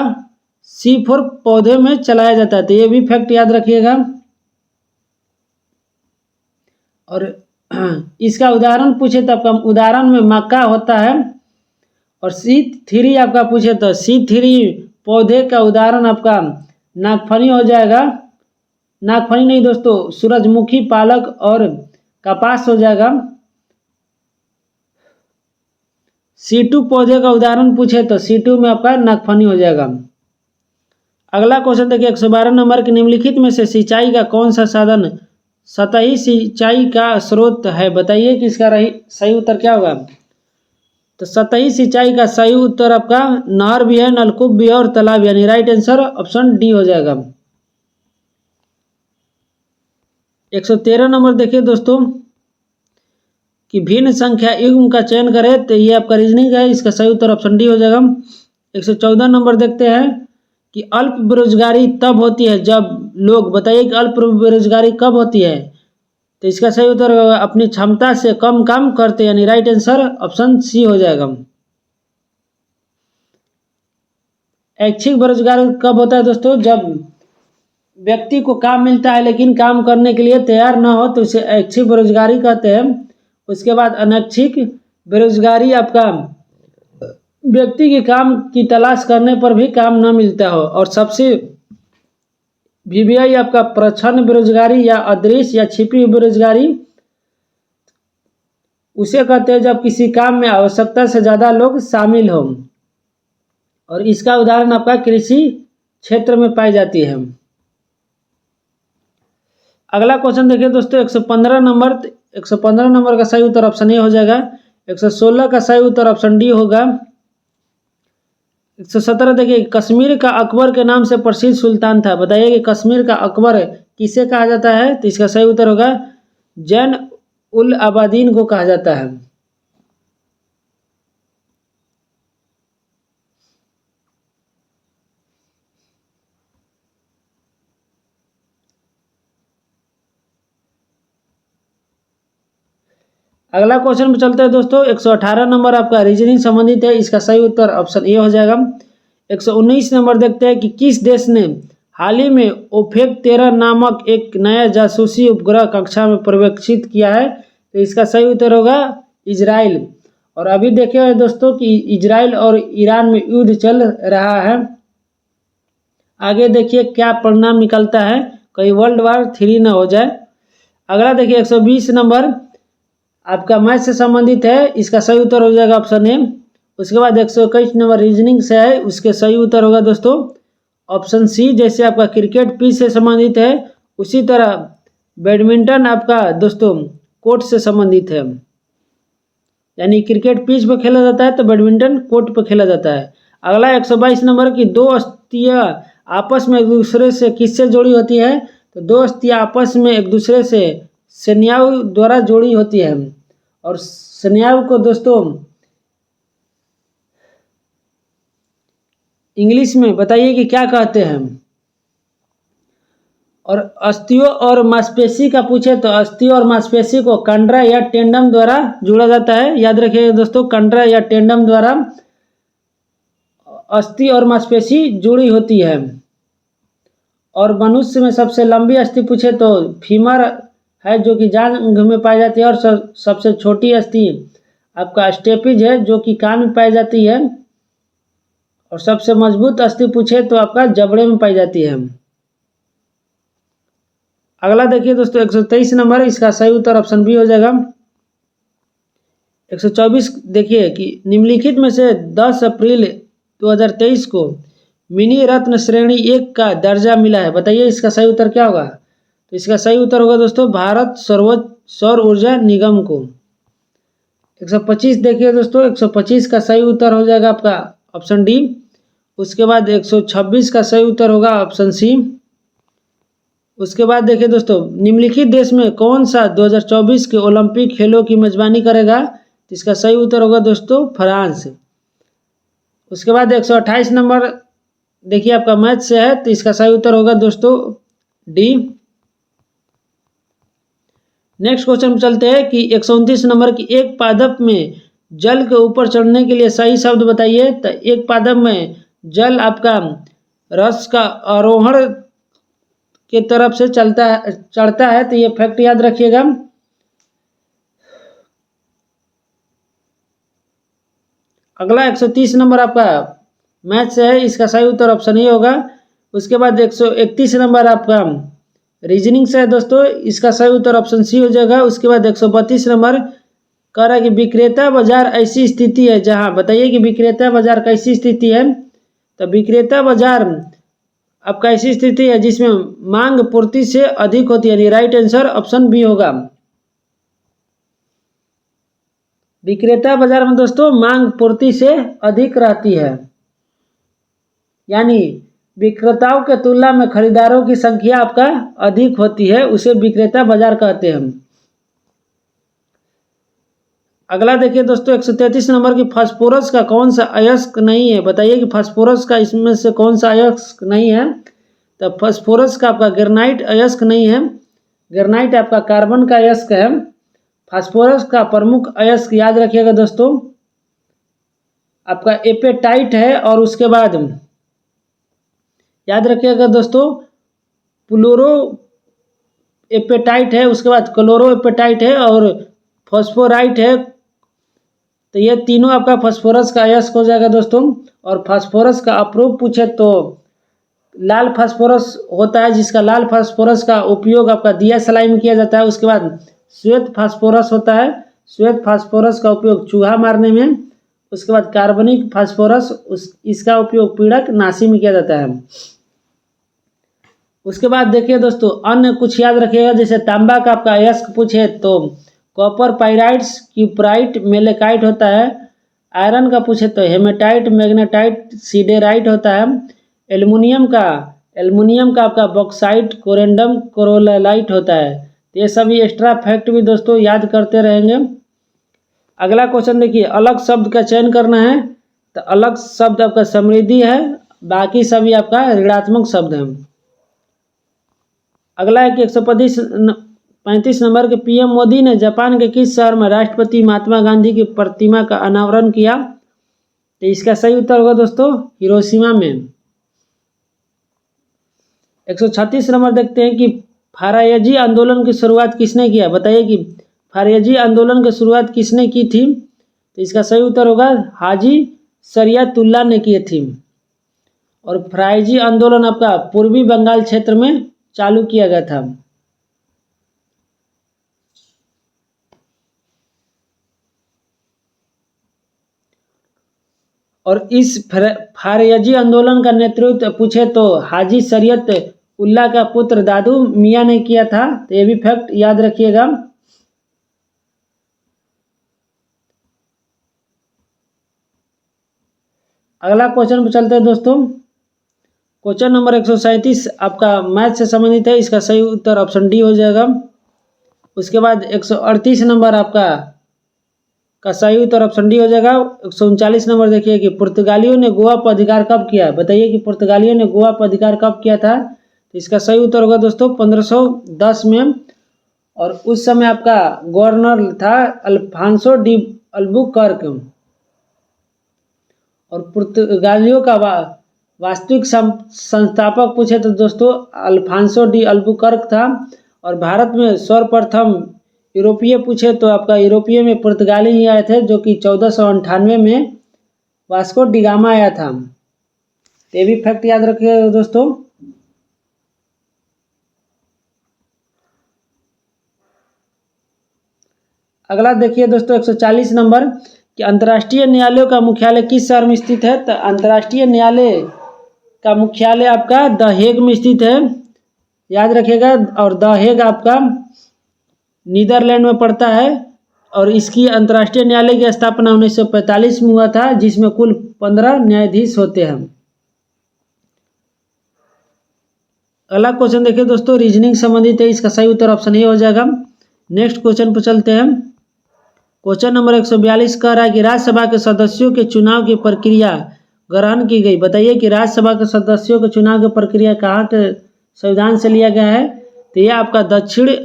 C4 पौधे में चलाया जाता है, तो ये भी फैक्ट याद रखिएगा। और इसका उदाहरण पूछे तो आपका उदाहरण में मक्का होता है और C3 आपका पूछे तो C3 पौधे का उदाहरण आपका नागफनी हो जाएगा। नागफनी नहीं दोस्तों, सूरजमुखी, पालक और कपास हो जाएगा। C2 पौधे का उदाहरण पूछे तो C2 में आपका नागफनी हो जाएगा। अगला क्वेश्चन देखिए 112 नंबर के निम्नलिखित में से सिंचाई का कौन सा साधन सतही सिंचाई का स्रोत है। बताइए कि इसका सही उत्तर क्या होगा। तो सतही सिंचाई का सही उत्तर आपका नहर भी है, नलकूप भी है और तालाब, यानी राइट आंसर ऑप्शन डी हो जाएगा। 113 नंबर देखिए दोस्तों कि भिन्न संख्या युग्म का चयन करें, तो ये आपका रीजनिंग है, इसका सही उत्तर ऑप्शन डी हो जाएगा। 114 नंबर देखते हैं कि अल्प बेरोजगारी तब होती है जब लोग, बताइए कि अल्प बेरोजगारी कब होती है, तो इसका सही उत्तर अपनी क्षमता से कम काम करते हैं, यानी राइट आंसर ऑप्शन सी हो जाएगा। ऐच्छिक बेरोजगारी कब होता है दोस्तों, जब व्यक्ति को काम मिलता है लेकिन काम करने के लिए तैयार ना हो, तो इसे ऐच्छिक बेरोजगारी कहते हैं। उसके बाद अनैच्छिक बेरोजगारी आपका व्यक्ति के काम की तलाश करने पर भी काम न मिलता हो। और सबसे वीवीआई आपका प्रच्छन्न बेरोजगारी या अदृश्य या छिपी हुई बेरोजगारी उसे कहते हैं जब किसी काम में आवश्यकता से ज़्यादा लोग शामिल हों, और इसका उदाहरण आपका कृषि क्षेत्र में पाई जाती है। अगला क्वेश्चन देखिए दोस्तों, 115 नंबर का सही उत्तर ऑप्शन ए हो जाएगा। 116 का सही उत्तर ऑप्शन डी होगा। 117 देखिए, कश्मीर का अकबर के नाम से प्रसिद्ध सुल्तान था, बताइए कि कश्मीर का अकबर किसे कहा जाता है, तो इसका सही उत्तर होगा जैन उल आबादीन को कहा जाता है। अगला क्वेश्चन में चलते हैं दोस्तों, 118 नंबर आपका रीजनिंग संबंधित है, इसका सही उत्तर ऑप्शन ए हो जाएगा। 119 नंबर देखते हैं कि किस देश ने हाल ही में ओफेक 13 नामक एक नया जासूसी उपग्रह कक्षा में प्रवेशित किया है, तो इसका सही उत्तर होगा इजराइल। और अभी देखे दोस्तों कि इजराइल और ईरान में युद्ध चल रहा है, आगे देखिए क्या परिणाम निकलता है, कहीं वर्ल्ड वार 3 न हो जाए। अगला देखिए 120 नंबर आपका मैथ से संबंधित है, इसका सही उत्तर हो जाएगा ऑप्शन ए। उसके बाद 121 नंबर रीजनिंग से है, उसके सही उत्तर होगा दोस्तों ऑप्शन सी। जैसे आपका क्रिकेट पिच से संबंधित है, उसी तरह बैडमिंटन आपका दोस्तों कोर्ट से संबंधित है, यानी क्रिकेट पिच पर खेला जाता है तो बैडमिंटन कोर्ट पर खेला जाता है। अगला 122 नंबर की दो अस्थियां आपस में एक दूसरे से किससे जुड़ी होती है, तो दो अस्थियां आपस में एक दूसरे से स्नायु द्वारा जुड़ी होती है, और स्नायु को दोस्तों इंग्लिश में बताइए कि क्या कहते हैं। और अस्थियों और मांसपेशी का पूछे तो अस्थियों और मांसपेशी को कंडरा या टेंडम द्वारा जोड़ा जाता है, याद रखिए दोस्तों कंडरा या टेंडम द्वारा अस्थि और मांसपेशी जुड़ी होती है। और मनुष्य में सबसे लंबी अस्थि पूछे तो फीमर है, जो कि जांघ में पाई जाती है, और सबसे छोटी अस्थि आपका स्टेपिज है, जो कि कान में पाई जाती है। और सबसे मजबूत अस्थि पूछे तो आपका जबड़े में पाई जाती है। अगला देखिए दोस्तों 123 नंबर, इसका सही उत्तर ऑप्शन बी हो जाएगा। 124 देखिए कि निम्नलिखित में से 10 अप्रैल 2023 को मिनी रत्न श्रेणी 1 का दर्जा मिला है, बताइए इसका सही उत्तर क्या होगा, तो इसका सही उत्तर होगा दोस्तों भारत सर्वोच्च सौर ऊर्जा निगम को। 125 देखिए दोस्तों, 125 का सही उत्तर हो जाएगा आपका ऑप्शन डी। उसके बाद 126 का सही उत्तर होगा ऑप्शन सी। उसके बाद देखिए दोस्तों, निम्नलिखित देश में कौन सा 2024 के ओलंपिक खेलों की मेजबानी करेगा, तो इसका सही उत्तर होगा दोस्तों फ्रांस। उसके बाद 128 नंबर देखिए आपका मैथ से है, तो इसका सही उत्तर होगा दोस्तों डी। नेक्स्ट क्वेश्चन में चलते हैं कि 129 नंबर की एक पादप में जल के ऊपर चढ़ने के लिए सही शब्द बताइए, तो एक पादप में जल आपका रस का आरोहण के तरफ से चढ़ता है, तो ये फैक्ट याद रखिएगा। अगला 130 नंबर आपका मैथ से है, इसका सही उत्तर ऑप्शन ए होगा। उसके बाद 131 नंबर आपका रीजनिंग से है दोस्तों, इसका सही उत्तर ऑप्शन सी हो जाएगा। उसके बाद 132 नंबर कह रहा है कि विक्रेता बाजार ऐसी स्थिति है जहां, बताइए कि विक्रेता बाजार कैसी स्थिति है, तो विक्रेता बाजार आपका ऐसी स्थिति है जिसमें मांग पूर्ति से अधिक होती है, यानी राइट आंसर ऑप्शन बी होगा। विक्रेता बाजार में दोस्तों मांग पूर्ति से अधिक रहती है, यानी विक्रेताओं के तुलना में खरीदारों की संख्या आपका अधिक होती है, उसे विक्रेता बाजार कहते हैं। अगला देखिए दोस्तों 133 नंबर की फास्फोरस का कौन सा अयस्क नहीं है, बताइए कि फास्फोरस का इसमें से कौन सा अयस्क नहीं है। तो फास्फोरस का आपका ग्रेनाइट अयस्क नहीं है, ग्रेनाइट आपका कार्बन का अयस्क है। फास्फोरस का प्रमुख अयस्क याद रखिएगा दोस्तों आपका एपेटाइट है, और उसके बाद याद रखिएगा दोस्तों फ्लोरो एपेटाइट है, उसके बाद क्लोरो एपेटाइट है और फॉस्फोराइट है। तो ये तीनों आपका फास्फोरस का अयस्क हो जाएगा दोस्तों। और फास्फोरस का अप्रूप पूछे तो लाल फास्फोरस होता है, जिसका लाल फास्फोरस का उपयोग आपका दिया सलाई में किया जाता है। उसके बाद श्वेत फास्फोरस होता है, श्वेत फास्फोरस का उपयोग चूहा मारने में। उसके बाद कार्बनिक फास्फोरस इसका उपयोग पीड़क नाशी में किया जाता है। उसके बाद देखिए दोस्तों अन्य कुछ याद रखिएगा, जैसे तांबा का आपका अयस्क पूछे तो कॉपर पाइराइट्स क्यूपराइट मेलेकाइट होता है। आयरन का पूछे तो हेमेटाइट मैग्नेटाइट सीडेराइट होता है। एल्युमिनियम का आपका बॉक्साइट कोरेंडम कोरोलाइट होता है। तो ये सभी एक्स्ट्रा फैक्ट भी दोस्तों याद करते रहेंगे। अगला क्वेश्चन देखिए, अलग शब्द का चयन करना है। तो अलग शब्द आपका समृद्धि है, बाकी सभी आपका ऋणात्मक शब्द है। अगला है कि 135 नंबर के पीएम मोदी ने जापान के किस शहर में राष्ट्रपति महात्मा गांधी की प्रतिमा का अनावरण किया। तो इसका सही उत्तर होगा दोस्तों हिरोशिमा में। 136 नंबर देखते हैं कि फारायजी आंदोलन की शुरुआत किसने किया, बताइए कि फारायजी आंदोलन की शुरुआत किसने की थी। तो इसका सही उत्तर होगा हाजी शरियतुल्लाह ने किए थी। और फारायजी आंदोलन आपका पूर्वी बंगाल क्षेत्र में चालू किया गया था। और इस फारयजी आंदोलन का नेतृत्व पूछे तो हाजी शरीयत उल्लाह का पुत्र दादू मियाँ ने किया था। तो ये भी फैक्ट याद रखिएगा। अगला क्वेश्चन पर चलते हैं दोस्तों। क्वेश्चन नंबर 137 आपका मैथ से संबंधित है, इसका सही उत्तर ऑप्शन डी हो जाएगा। उसके बाद 138 नंबर का सही उत्तर ऑप्शन डी हो जाएगा। 139 नंबर देखिए कि पुर्तगालियों ने गोवा पर अधिकार कब किया, बताइए कि पुर्तगालियों ने गोवा पर अधिकार कब किया था। तो इसका सही उत्तर होगा दोस्तों 1510 में। और उस समय आपका गवर्नर था अल्फांसो डी अल्बुकर्क। और पुर्तगालियों का वास्तविक संस्थापक पूछे तो दोस्तों अल्फांसो डी अल्बुकर्क था। और भारत में सर्वप्रथम यूरोपीय पूछे तो आपका यूरोपीय में पुर्तगाली ही आए थे, जो कि 1498 में वास्को डिगामा आया था। ये भी फैक्ट याद रखिएगा दोस्तों। अगला देखिए दोस्तों 140 नंबर कि अंतर्राष्ट्रीय न्यायालयों का मुख्यालय किस शहर में स्थित है। तो अंतर्राष्ट्रीय न्यायालय का मुख्यालय आपका द हेग में स्थित है, याद रखिएगा। और द हेग आपका नीदरलैंड में पड़ता है। और इसकी अंतर्राष्ट्रीय न्यायालय की स्थापना 1945 में हुआ था, जिसमें कुल 15 न्यायाधीश होते हैं। अगला क्वेश्चन देखिए दोस्तों रीजनिंग संबंधित है, इसका सही उत्तर ऑप्शन ए हो जाएगा। नेक्स्ट क्वेश्चन पर चलते हैं। क्वेश्चन नंबर 142 कह रहा है कि राज्यसभा के सदस्यों के चुनाव की प्रक्रिया ग्रहण की गई, बताइए कि राज्यसभा के सदस्यों के चुनाव की प्रक्रिया कहाँ के संविधान से लिया गया है। तो यह आपका दक्षिण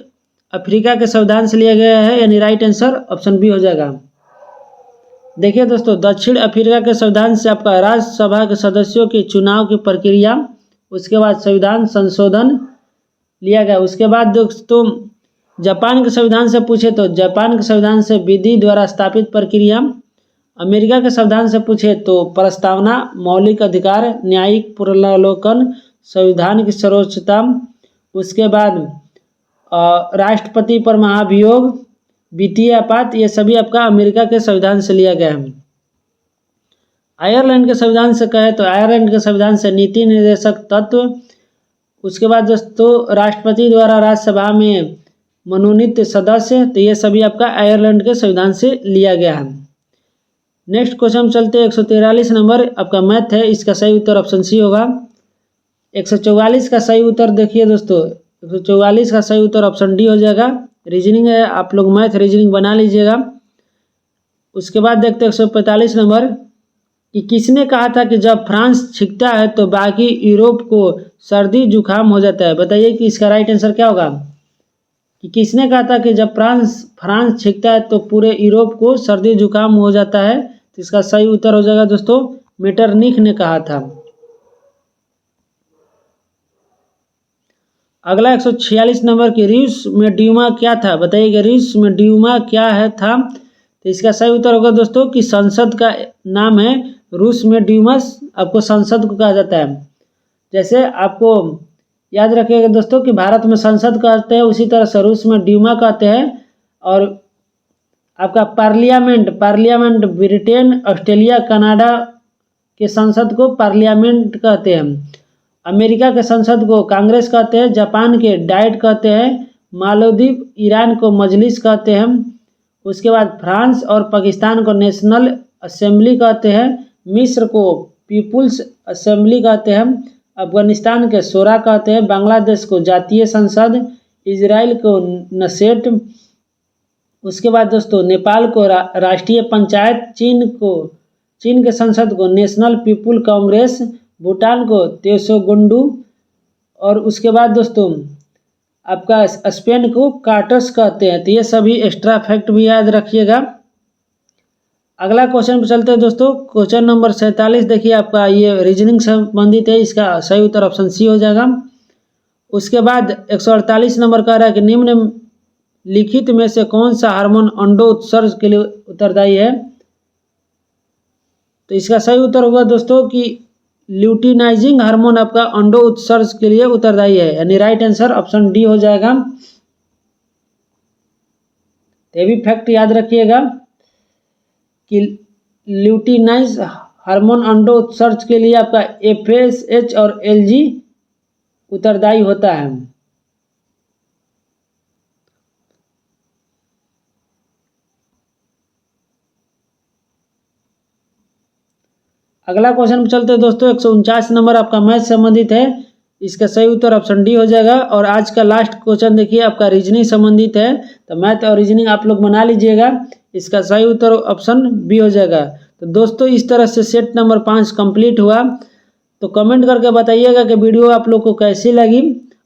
अफ्रीका के संविधान से लिया गया है, यानी राइट आंसर ऑप्शन बी हो जाएगा। देखिए दोस्तों दक्षिण अफ्रीका के संविधान से आपका राज्यसभा के सदस्यों के चुनाव की प्रक्रिया, उसके बाद संविधान संशोधन लिया गया। उसके बाद दोस्तों जापान के संविधान से पूछे तो जापान के संविधान से विधि द्वारा स्थापित प्रक्रिया। अमेरिका के संविधान से पूछे तो प्रस्तावना, मौलिक अधिकार, न्यायिक पुनरावलोकन, संविधान की सर्वोच्चता। उसके बाद राष्ट्रपति पर महाभियोग, वित्तीय आपात, ये सभी आपका अमेरिका के संविधान से लिया गया है। आयरलैंड के संविधान से कहे तो आयरलैंड के संविधान से नीति निर्देशक तत्व। उसके बाद दोस्तों राष्ट्रपति द्वारा राज्यसभा में मनोनीत सदस्य, तो ये सभी आपका आयरलैंड के संविधान से लिया गया है। नेक्स्ट क्वेश्चन चलते हैं 143 नंबर आपका मैथ है, इसका सही उत्तर ऑप्शन सी होगा। 144 का सही उत्तर देखिए दोस्तों 144 का सही उत्तर ऑप्शन डी हो जाएगा। रीजनिंग है, आप लोग मैथ रीजनिंग बना लीजिएगा। उसके बाद देखते हैं 145 नंबर कि किसने कहा था कि जब फ्रांस छींकता है तो बाकी यूरोप को सर्दी जुकाम हो जाता है। बताइए कि इसका राइट आंसर क्या होगा। कि किसने कहा था कि जब फ्रांस छींकता है तो पूरे यूरोप को सर्दी जुकाम हो जाता है। तो इसका सही उत्तर हो जाएगा दोस्तों मेटरनिख ने कहा था। अगला 146 नंबर की रूस में ड्यूमा क्या था। बताइए कि रूस में ड्यूमा क्या है था। तो इसका सही उत्तर होगा दोस्तों कि संसद का नाम है रूस में ड्यूमस। आपको संसद को कहा जाता है। जैसे आपको याद रखिएगा दोस्तों कि भारत में संसद कहते हैं, उसी तरह से रूस में ड्यूमा कहते हैं। और आपका पार्लियामेंट ब्रिटेन, ऑस्ट्रेलिया, कनाडा के संसद को पार्लियामेंट कहते हैं। अमेरिका के संसद को कांग्रेस कहते हैं। जापान के डाइट कहते हैं। मालदीव, ईरान को मजलिस कहते हैं। उसके बाद फ्रांस और पाकिस्तान को नेशनल असेंबली कहते हैं। मिस्र को पीपुल्स असेंबली कहते हैं। अफगानिस्तान के शोरा कहते हैं। बांग्लादेश को जातीय संसद, इजराइल को नसेट। उसके बाद दोस्तों नेपाल को राष्ट्रीय पंचायत, चीन के संसद को नेशनल पीपुल कांग्रेस, भूटान को त्योसोगुंडू। और उसके बाद दोस्तों आपका स्पेन को कार्टस कहते हैं। तो ये सभी एक्स्ट्रा फैक्ट भी याद रखिएगा। अगला क्वेश्चन पर चलते हैं दोस्तों। क्वेश्चन नंबर 47 देखिए आपका ये रीजनिंग से संबंधित है। इसका सही उत्तर ऑप्शन सी हो जाएगा। उसके बाद 148 नंबर कह रहा है कि निम्नलिखित में से कौन सा हार्मोन अंडो उत्सर्ज के लिए उत्तरदायी है। तो इसका सही उत्तर होगा दोस्तों कि ल्यूटिनाइजिंग हार्मोन आपका अंडो उत्सर्ज के लिए उत्तरदायी है, यानी राइट आंसर ऑप्शन डी हो जाएगा। ये भी फैक्ट याद रखिएगा कि ल्यूटिनाइज हार्मोन अंडो उत्सर्ज के लिए आपका FSH और LG उत्तरदायी होता है। अगला क्वेश्चन चलते हैं दोस्तों। 149 नंबर आपका मैथ संबंधित है। इसका सही उत्तर ऑप्शन डी हो जाएगा। और आज का लास्ट क्वेश्चन देखिए आपका रीजनिंग संबंधित है। तो मैथ और रीजनिंग आप लोग बना लीजिएगा। इसका सही उत्तर ऑप्शन बी हो जाएगा। तो दोस्तों इस तरह से सेट नंबर 5 कंप्लीट हुआ। तो कमेंट करके बताइएगा कि वीडियो आप लोग को कैसी लगी।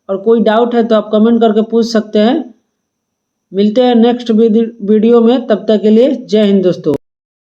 और कोई डाउट है तो आप कमेंट करके पूछ सकते हैं। मिलते हैं नेक्स्ट वीडियो में, तब तक के लिए जय हिंद दोस्तों।